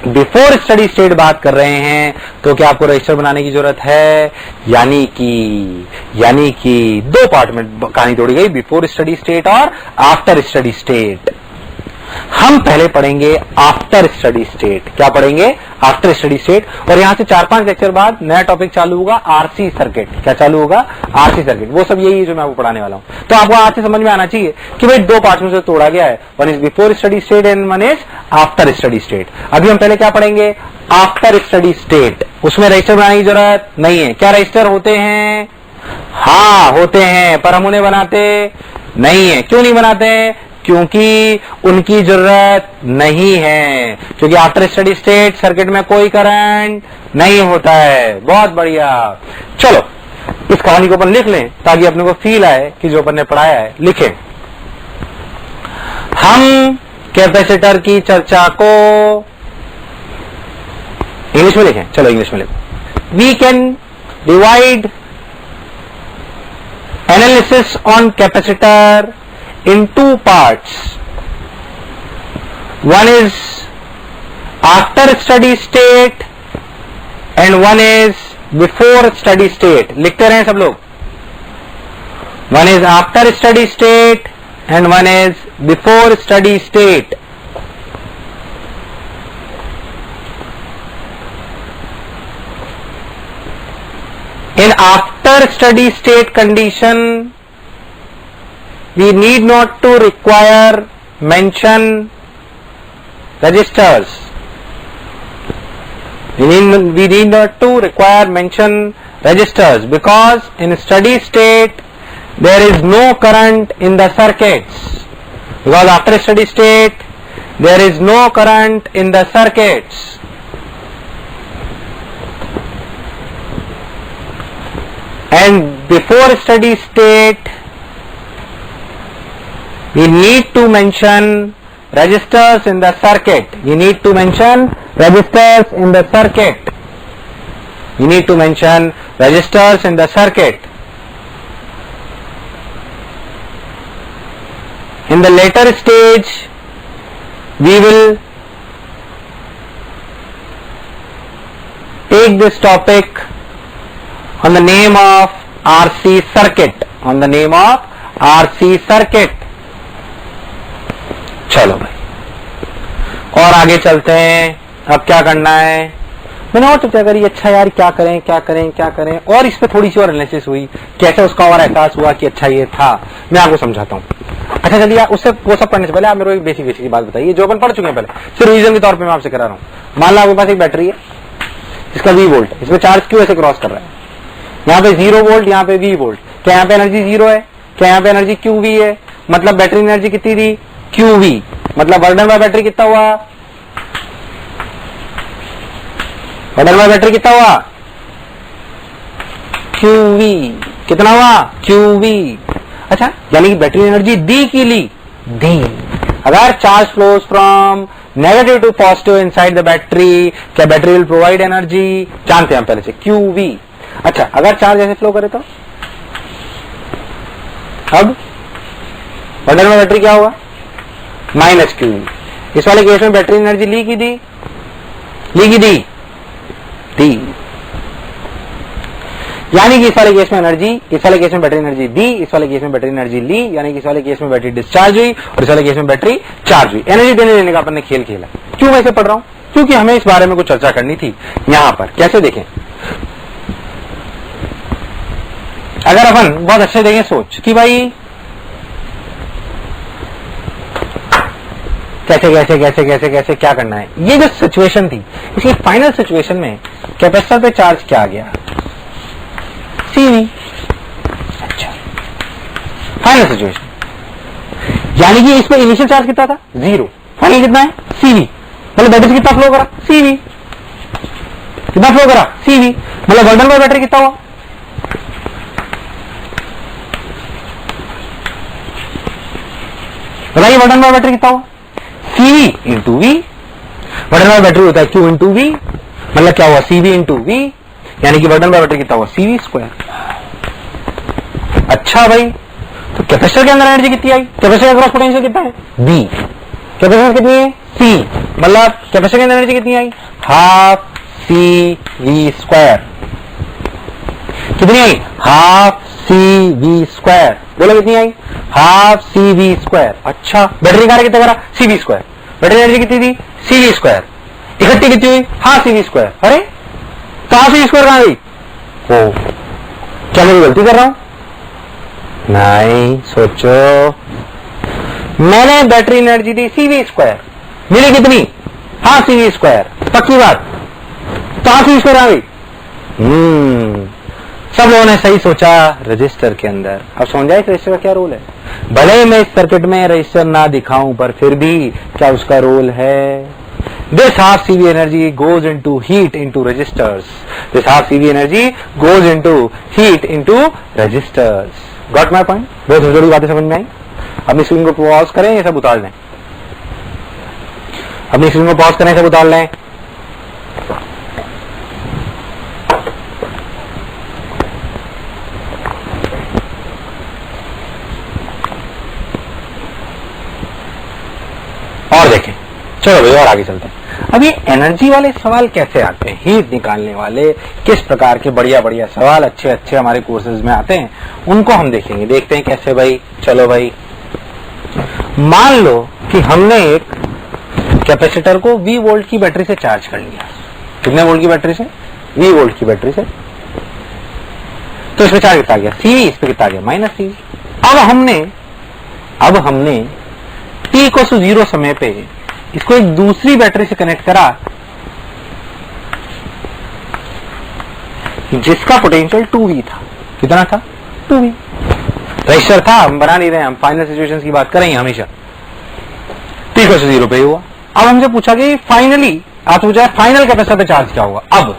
बिफोर स्टडी स्टेट बात कर रहे हैं तो क्या आपको रजिस्टर बनाने की जरूरत है? यानी कि दो पार्ट में कहानी तोड़ी गई, बिफोर स्टडी स्टेट और आफ्टर स्टडी स्टेट। हम पहले पढ़ेंगे आफ्टर स्टडी स्टेट। क्या पढ़ेंगे? After study state. और यहां से 4-5 लेक्चर बाद नया टॉपिक चालू होगा, आरसी सर्किट। क्या चालू होगा? RC circuit. वो सब यही है जो मैं आपको पढ़ाने वाला हूं। तो आपको आज से समझ में आना चाहिए कि भाई दो पार्ट में से तोड़ा गया है, one is before study state and one is after study state. अभी हम पहले क्या पढ़ेंगे? After study state. उसमें रजिस्टर बनाने की जरूरत नहीं है। क्या रजिस्टर होते हैं? हाँ होते हैं, पर हम उन्हें बनाते नहीं है। क्यों नहीं बनाते हैं? क्योंकि उनकी जरूरत नहीं है, क्योंकि आफ्टर स्टडी स्टेट सर्किट में कोई करंट नहीं होता है। बहुत बढ़िया। चलो इस कहानी को अपन लिख लें ताकि अपने को फील आए कि जो अपन ने पढ़ाया है लिखें। हम कैपेसिटर की चर्चा को इंग्लिश में लिखें। चलो इंग्लिश में लिखें। We can divide analysis on capacitor in two parts. One is after study state and one is before study state. लिखते रहें सब लोग। One is after study state and one is before study state. In after study state condition, we need not to require mention registers. We need not to require mention registers because in steady state there is no current in the circuits. Because after steady state there is no current in the circuits. And before steady state we need to mention registers in the circuit. We need to mention registers in the circuit. We need to mention registers in the circuit. In the later stage, we will take this topic on the name of RC circuit. On the name of RC circuit. चलो भाई और आगे चलते हैं। अब क्या करना है? मैंने और चर्चा करी, अच्छा यार क्या करें क्या करें क्या करें, और इस पे थोड़ी सी और एनालिसिस हुई, कैसे उसका और एहसास हुआ कि अच्छा ये था। मैं आपको समझाता हूँ। अच्छा चलिए उससे वो सब पढ़ने से पहले आप मेरे को एक बेसिक की बात बताइए जो अपन पढ़ चुके हैं पहले, सिर्फ रिवीजन के तौर पे मैं आपसे करा रहा हूँ। मान लो आपके पास एक बैटरी है, इसका V वोल्ट, इसमें चार्ज क्यों ऐसे क्रॉस कर रहा है? यहाँ पे 0 वोल्ट, यहाँ पे V वोल्ट। क्या यहाँ पे एनर्जी 0 है? क्या यहाँ पे एनर्जी QV है? मतलब बैटरी एनर्जी कितनी थी? QV। मतलब वर्डन बाय बैटरी कितना हुआ? वर्डन बाय बैटरी कितना हुआ? QV। कितना हुआ? QV। अच्छा यानी कि बैटरी एनर्जी दी की ली? दी। अगर charge flows from negative to positive inside the battery, क्या बैटरी विल प्रोवाइड एनर्जी? जानते हैं हम पहले से, QV। अच्छा अगर चार्ज ऐसे फ्लो करे तो अब बंडल में बैटरी क्या होगा, माइनस क्यू। इस वाले केस में बैटरी एनर्जी ली की दी, ली की दी, यानी कि इस वाले केस में एनर्जी, इस वाले केस में बैटरी एनर्जी दी, इस वाले केस में बैटरी एनर्जी ली, यानी कि इस वाले केस में बैटरी डिस्चार्ज हुई और इस वाले केस में बैटरी चार्ज हुई। एनर्जी देने देने का अपन ने खेल खेला। क्यों मैं इसे पढ़ रहा हूं, क्योंकि हमें इस बारे में कुछ चर्चा करनी थी यहां पर। कैसे देखें, अगर अपन बहुत अच्छे देखें सोच कि भाई कैसे कैसे कैसे कैसे कैसे क्या करना है। ये जो सिचुएशन थी, इसकी फाइनल सिचुएशन में कैपेसिटर पे चार्ज क्या आ गया, सीवी। अच्छा, फाइनल सिचुएशन, यानी कि इसमें इनिशियल चार्ज कितना था, 0, फाइनल कितना है, सीवी। मतलब बैटरी से कितना फ्लो करा, सीवी। कितना फ्लो करा, सीवी। मतलब वर्डन बाय बैटरी कितना हुआ, बताइए वर्डन बाय बैटरी कितना हुआ, CV into V. Work done by battery होता है क्यू इंटू वी, मतलब क्या हुआ, सीवी इंटू वी, यानी कि वर्डन बाय बैटरी कितना हुआ, सीवी स्क्वायर। अच्छा भाई, तो कैपेसिटर के अंदर एनर्जी कितनी आई, कैपेसिटर का क्रॉस पोटेंशियल कितना है, बी। कैपेसिटर कितनी है, सी, मतलब कैपेसिटर के अंदर एनर्जी कितनी आई, हाफ सी वी स्क्वायर। कितनी आई, हाफ सी वी स्क्वायर। बोलो कितनी आई, हाफ सी वी स्क्वायर। अच्छा, बैटरी निकाल कितना करा, सी वी स्क्वायर। बैटरी एनर्जी कितनी थी, सी वी स्क्वायर। इकट्ठी कितनी हुई, हाफ सी वी स्क्वायर। अरे तो हाफ सी वी स्क्वायर कहां गई, ओ क्या मैं गलती कर रहा हूं, नहीं, सोचो। मैंने बैटरी एनर्जी दी सी वी स्क्वायर, मिली कितनी, हाफ सी वी स्क्वायर। पक्की बात, तो हाफ सी वी स्क्वायर आ गई। सब लोगों ने सही सोचा रजिस्टर के अंदर। अब समझ जाए रजिस्टर का क्या रोल है। भले ही मैं इस सर्किट में रजिस्टर ना दिखाऊं, पर फिर भी क्या उसका रोल है। This half CV energy goes into heat into resistors. This half CV energy goes into heat into resistors. Got my point. बहुत जरूरी बातें समझ में आई। अपनी स्क्रीन को पॉज करें, ये सब उतार लें। अपनी स्क्रीन को पॉज करें, सब उतार लें। और देखें, चलो भाई और आगे चलते हैं। अब ये एनर्जी वाले सवाल कैसे आते हैं, हीट निकालने वाले किस प्रकार के बढ़िया बढ़िया सवाल अच्छे अच्छे हमारे कोर्सेज में आते हैं, उनको हम देखेंगे। देखते हैं कैसे भाई। चलो भाई, मान लो कि हमने एक कैपेसिटर को V वोल्ट की बैटरी से चार्ज कर लिया। कितने वोल्ट की बैटरी से, V वोल्ट की बैटरी से। तो इसमें चार्ज कितना गया, C। इस पे कितना गया, माइनस C। अब हमने t को 0 समय पे इसको एक दूसरी बैटरी से कनेक्ट करा जिसका पोटेंशियल 2V था। कितना था, 2V। रजिस्टर था, हम बना नहीं रहे, हम फाइनल सिचुएशंस की बात करेंगे हमेशा। t को 0 पे हुआ। अब हमसे पूछा कि फाइनली, आप पूछा फाइनल कैपेसिटर पे चार्ज क्या होगा। अब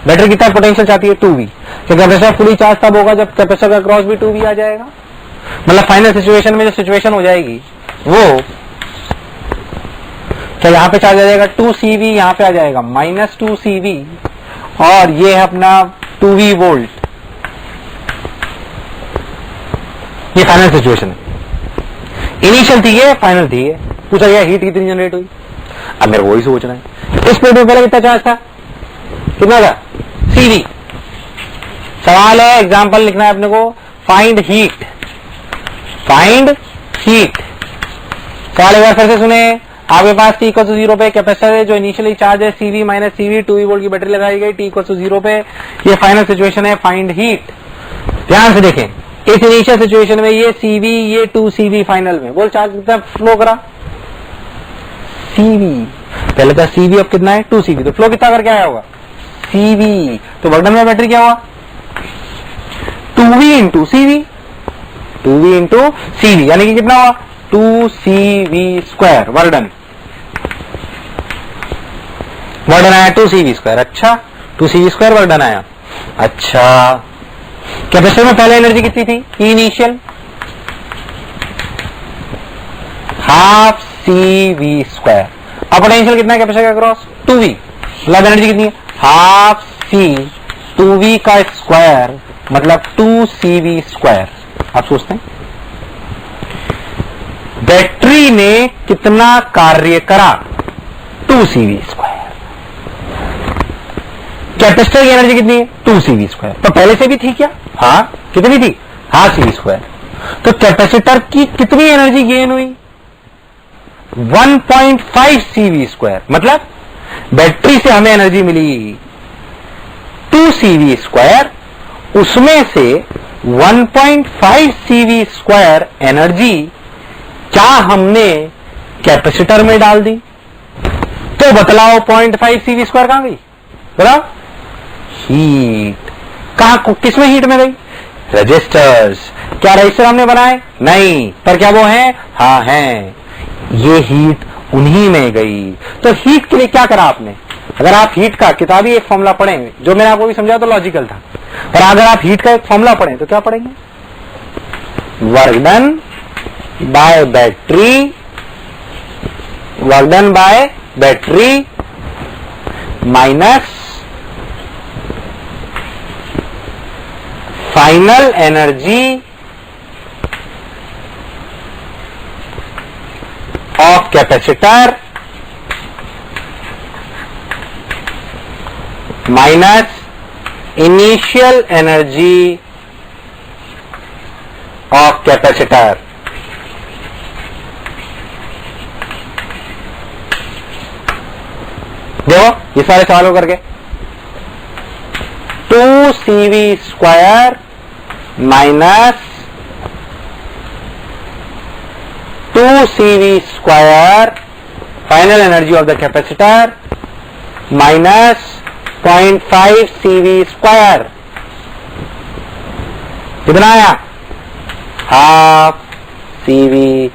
बैटरी कितना पोटेंशियल चाहती है, 2V। तो कैपेसिटर फुली चार्ज तब होगा जब कैपेसिटर का क्रॉस भी 2V आ जाएगा। मतलब फाइनल सिचुएशन में जो सिचुएशन हो जाएगी वो क्या, यहां पे चार्ज आ जाएगा 2CV, यहां पे आ जाएगा -2CV, और ये है अपना 2V वोल्ट। ये फाइनल सिचुएशन है। इनिशियल थी ये, फाइनल थी ये। पूछा गया हीट कितनी जनरेट हुई। अब मेरे को वही सोचना है, इस प्लेट में पहले कितना चार्ज था, कितना था, CV। सवाल है, एग्जाम्पल लिखना है अपने को, फाइंड हीट। Find heat. सवाल एक बार फिर से सुने। आपके पास t को 0 पे कैपेसिटर है जो इनिशियली चार्ज है CV minus CV, 2V volt की बैटरी लगाई गई, t को 0 पे। ये फाइनल सिचुएशन है, फाइंड हीट। ध्यान से देखें, इस इनिशियल सिचुएशन में ये CV, ये 2CV फाइनल में। बोल चार्ज कितना फ्लो करा, CV। पहले था CV, अब कितना है, 2CV। तो फ्लो कितना करके आया होगा, CV। तो वर्डन में बैटरी क्या हुआ, 2V into CV। 2V into CV, यानी कि कितना हुआ, 2CV स्क्वायर। वर्डन आया 2CV स्क्वायर। अच्छा, 2CV स्क्वायर वर्डन आया। अच्छा, कैपेसिटर में पहले एनर्जी कितनी थी, इनिशियल, हाफ CV स्क्वायर। अब पोटेंशियल कितना है कैपेसिटर का क्रॉस, 2V। मतलब एनर्जी कितनी है, हाफ C 2V का स्क्वायर, मतलब 2CV स्क्वायर। आप सोचते हैं बैटरी ने कितना कार्य करा, 2CV²। कैपेसिटर की एनर्जी कितनी है, 2CV²। तो पहले से भी थी क्या, हाँ कितनी थी, हाँ CV²। तो कैपेसिटर की कितनी एनर्जी गेन हुई, 1.5 CV²। मतलब बैटरी से हमें एनर्जी मिली 2 CV², उसमें से 1.5 CV² एनर्जी क्या हमने कैपेसिटर में डाल दी। तो बतलाओ 0.5 CV² कहां गई, बताओ, हीट। कहां, किसमें हीट में गई, रजिस्टर्स। क्या रजिस्टर हमने बनाए, नहीं, पर क्या वो हैं, हाँ हैं। ये हीट उन्हीं में गई। तो हीट के लिए क्या करा आपने, अगर आप हीट का किताबी एक फॉर्मूला पढ़ेंगे, जो मैंने आपको भी समझाया तो लॉजिकल था, पर अगर आप हीट का एक फॉर्मूला पढ़ें तो क्या पढ़ेंगे, work done by battery, work done by battery minus final energy of capacitor minus initial energy of capacitor. देखो ये सारे सवालों करके 2CV² minus 2CV² final energy of the capacitor minus 0.5 CV²। कितना आया, हाफ CV²।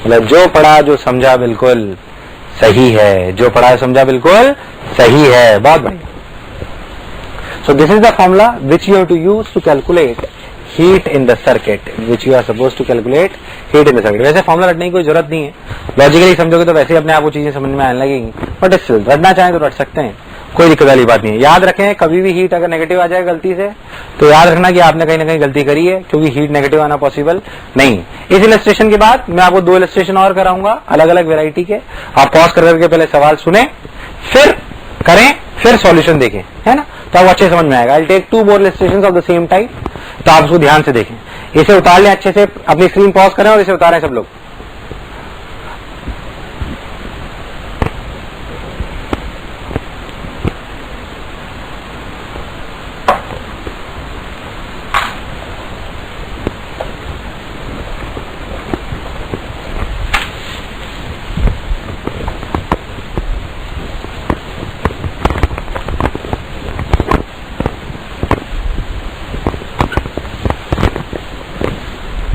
मतलब जो पढ़ा जो समझा बिल्कुल सही है, जो पढ़ा समझा बिल्कुल सही है, बहुत बढ़िया। So this is the formula which you have to use to calculate heat in the circuit, which you are supposed to calculate heat in the circuit। वैसे फॉर्मूला रटने की कोई जरूरत नहीं है, लॉजिकली समझोगे तो वैसे अपने आप को चीजें समझ में आने लगेंगी, बट स्टिल रटना चाहें तो रट सकते हैं, कोई दिक्कत वाली बात नहीं है। याद रखें कभी भी हीट अगर नेगेटिव आ जाए गलती से तो याद रखना कि आपने कहीं ना कहीं गलती करी है, क्योंकि हीट नेगेटिव आना पॉसिबल नहीं। इस इलस्ट्रेशन के बाद मैं आपको 2 इलस्ट्रेशन और कराऊंगा अलग अलग वेराइटी के। आप पॉज करके पहले सवाल सुने, फिर करें, फिर सॉल्यूशन देखें, है ना, तो आपको अच्छे समझ में आएगा। I take 2 more illustrations of the same type, तो आप उसको ध्यान से देखें। इसे उतार लें अच्छे से, अपनी स्क्रीन पॉज करें और इसे उतारें सब लोग।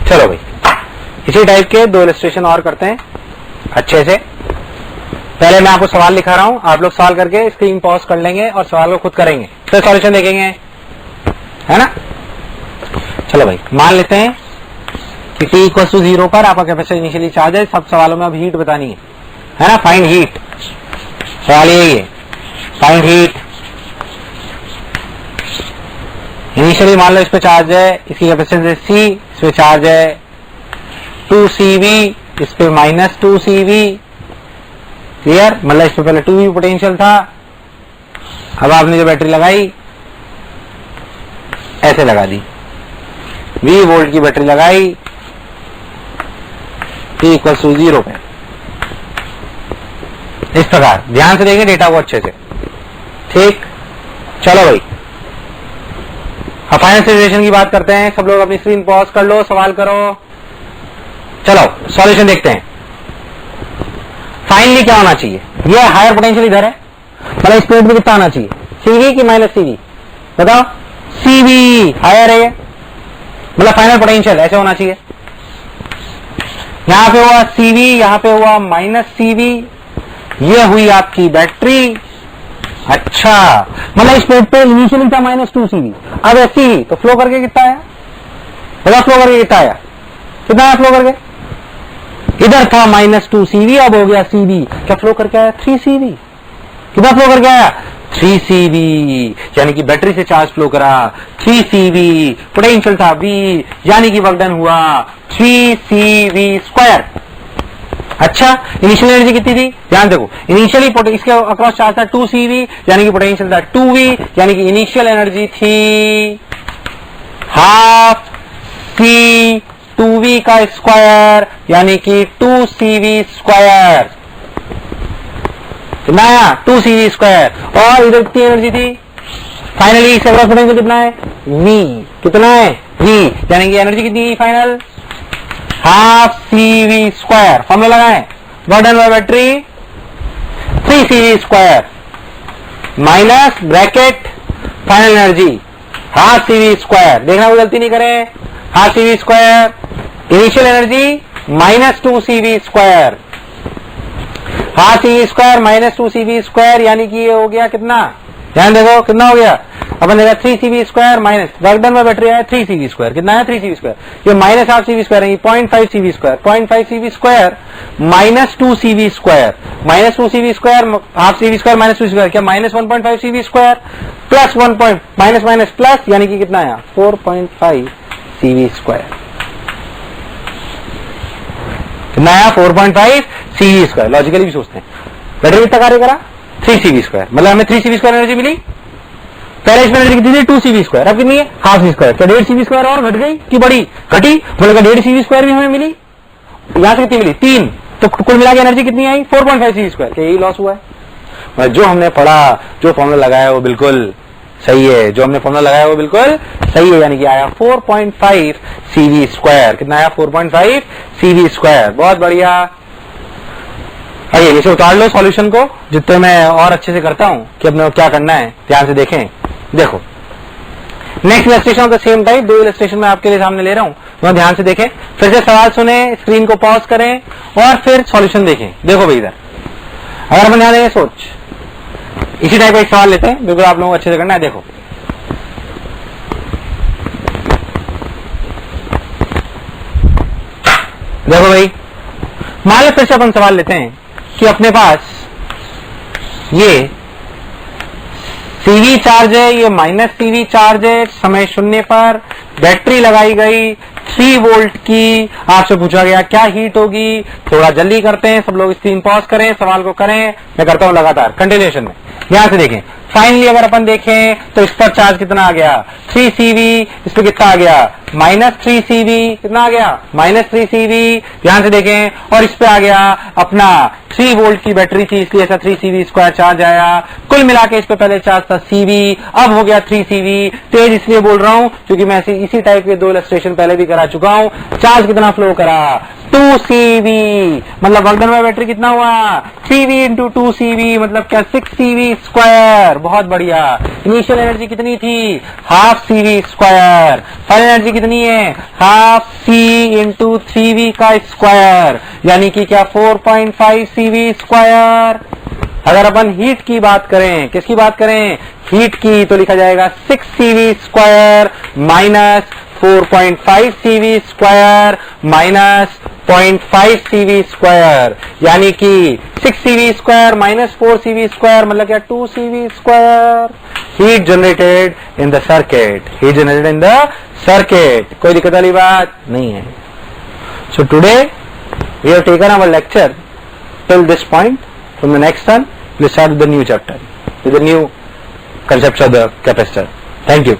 चलो भाई, इसी टाइप के 2 इलस्ट्रेशन और करते हैं अच्छे से। पहले मैं आपको सवाल लिखा रहा हूं, आप लोग सवाल करके स्क्रीन पॉज कर लेंगे और सवाल को खुद करेंगे, फिर सॉल्यूशन देखेंगे, है ना। चलो भाई, मान लेते हैं कि t = 0 पर आपका कैपेसिटर इनिशियली चार्ज है। सब सवालों में अब हीट बतानी है ना, फाइंड हीट। सवाल यही है, फाइंड हीट। इनिशियली मान लो इस पे चार्ज है, इसकी कैपेसिटेंस C, इस पे चार्ज है 2CV, इस पे माइनस 2CV। क्लियर, मतलब इस पे पहले 2V पोटेंशियल था, अब आपने जो बैटरी लगाई ऐसे लगा दी, 20 वोल्ट की बैटरी लगाई t = 0 पे। इस प्रकार ध्यान से देखें डेटा को अच्छे से, ठीक। चलो भाई, अब फाइनल सिचुएशन की बात करते हैं। सब लोग अपनी स्क्रीन पॉज कर लो, सवाल करो। चलो सॉल्यूशन देखते हैं। फाइनली क्या होना चाहिए, ये हायर पोटेंशियल इधर है, मतलब इस प्लेट में कितना आना चाहिए, CV कि माइनस CV, बताओ। CV हायर है, मतलब फाइनल पोटेंशियल ऐसे होना चाहिए। यहां पे हुआ CV, यहां पे हुआ माइनस CV, ये हुई आपकी बैटरी। अच्छा, मतलब इस प्लेट पे इनिशियली था -2CV, अब है CV, तो फ्लो करके कितना आया, बता फ्लो करके कितना आया, कितना आया फ्लो करके, इधर था -2CV, अब हो गया CV, क्या फ्लो करके आया 3CV। कितना फ्लो करके आया 3CV, यानी कि बैटरी से चार्ज फ्लो करा 3CV, पोटेंशियल था V, यानी कि वर्क डन हुआ 3CV स्क्वायर। अच्छा, इनिशियल एनर्जी कितनी थी, ध्यान देखो, इनिशियली इसके अक्रॉस चार्ज था 2CV, यानी कि पोटेंशियल था 2V, यानी कि इनिशियल एनर्जी थी हाफ C 2V का स्क्वायर, यानी कि 2CV स्क्वायर। कितना आया, 2CV स्क्वायर। और इधर कितनी एनर्जी थी, फाइनली इसका अक्रॉस पोटेंशियल कितना है V, कितना है V, यानी कि एनर्जी कितनी है final half CV square. Formula लगाएं, work done by battery 3CV square minus bracket final energy half CV square. देखना कोई गलती नहीं करें, half CV square initial energy minus 2CV square, half CV square minus 2CV square, यानी कि ये हो गया कितना, ध्यान देखो कितना हो गया, अपन देखा 3CV square minus work done by battery आया 3CV स्क्वायर, कितना है 3CV स्क्वायर, ये माइनस हाफ CV स्क्वायर है, 0.5 CV square, 0.5 CV square minus 2CV square, minus 2CV square half CV square minus 2 square, क्या minus 1.5 CV square plus 1 minus minus plus, यानी कि कितना आया 4.5 CV स्क्वायर, कितना आया 4.5 CV स्क्वायर। लॉजिकली भी सोचते हैं, बैटरी कितना कार्य करा 3CV स्क्वायर, मतलब हमें 3CV स्क्वायर एनर्जी मिली। पहले इसमें एनर्जी कितनी थी 2CV स्क्वायर, अब कितनी है हाफ CV स्क्वायर, क्या 1.5 CV स्क्वायर और घट गई कि बढ़ी, घटी, बोलेगा 1.5 CV स्क्वायर भी हमें मिली, यहां से कितनी मिली 3, तो कुल मिला के एनर्जी कितनी आई 4.5 CV स्क्वायर, क्या यही लॉस हुआ है। जो हमने पढ़ा, जो फॉर्मूला लगाया वो बिल्कुल सही है, जो हमने फॉर्मूला लगाया वो बिल्कुल सही है, यानी कि आया 4.5 CV स्क्वायर, कितना आया 4.5 CV स्क्वायर, बहुत बढ़िया। आइए इसे उतार लो सॉल्यूशन को, जितने मैं और अच्छे से करता हूं कि अपने को क्या करना है, ध्यान से देखें। देखो next illustration of the same type, 2 illustration मैं आपके लिए सामने ले रहा हूं, तो ध्यान से देखें, फिर से सवाल सुने, स्क्रीन को पॉज करें और फिर सॉल्यूशन देखें। देखो भाई इधर अगर अपन ध्यान देंगे, सोच इसी टाइप का एक सवाल लेते हैं, बिल्कुल आप लोगों को अच्छे से करना है। देखो देखो भाई, मान लो फिर से अपन सवाल लेते हैं कि अपने पास ये CV चार्ज है, ये माइनस CV चार्ज है, समय शून्य पर बैटरी लगाई गई 3 वोल्ट की, आपसे पूछा गया क्या हीट होगी। थोड़ा जल्दी करते हैं, सब लोग स्क्रीन पॉज करें, सवाल को करें, मैं करता हूं लगातार कंटिन्यूएशन में। यहां से देखें, फाइनली अगर अपन देखें तो इस पर चार्ज कितना आ गया 3CV, इस पर कितना आ गया माइनस 3CV, कितना आ गया माइनस 3CV, ध्यान से देखें, और इस पे आ गया अपना 3 वोल्ट की बैटरी थी, इसलिए ऐसा 3CV स्क्वायर चार्ज आया। कुल मिला के इस पे पहले चार्ज था CV, अब हो गया 3CV। तेज इसलिए बोल रहा हूं क्योंकि मैं इसी टाइप के 2 इलस्ट्रेशन पहले भी करा चुका हूं। चार्ज कितना फ्लो करा 2CV, मतलब वर्क डन बाय बैटरी कितना हुआ 3V इंटू 2CV, मतलब क्या 6CV स्क्वायर। बहुत बढ़िया। इनिशियल एनर्जी कितनी थी half CV square, final energy कितनी है हाफ C इंटू 3V का स्क्वायर, यानी कि क्या 4.5 CV स्क्वायर। अगर अपन हीट की बात करें, किसकी बात करें हीट की, तो लिखा जाएगा 6CV square minus 4.5 CV square minus 0.5 CV square, यानी कि 6CV square minus 4CV square, मतलब क्या 2CV square. Heat generated in the circuit, heat generated in the circuit, कोई दिक्कत वाली बात नहीं है। So today we have taken our lecture till this point. From the next one, we'll start with the new chapter, with the new concepts of the capacitor. Thank you.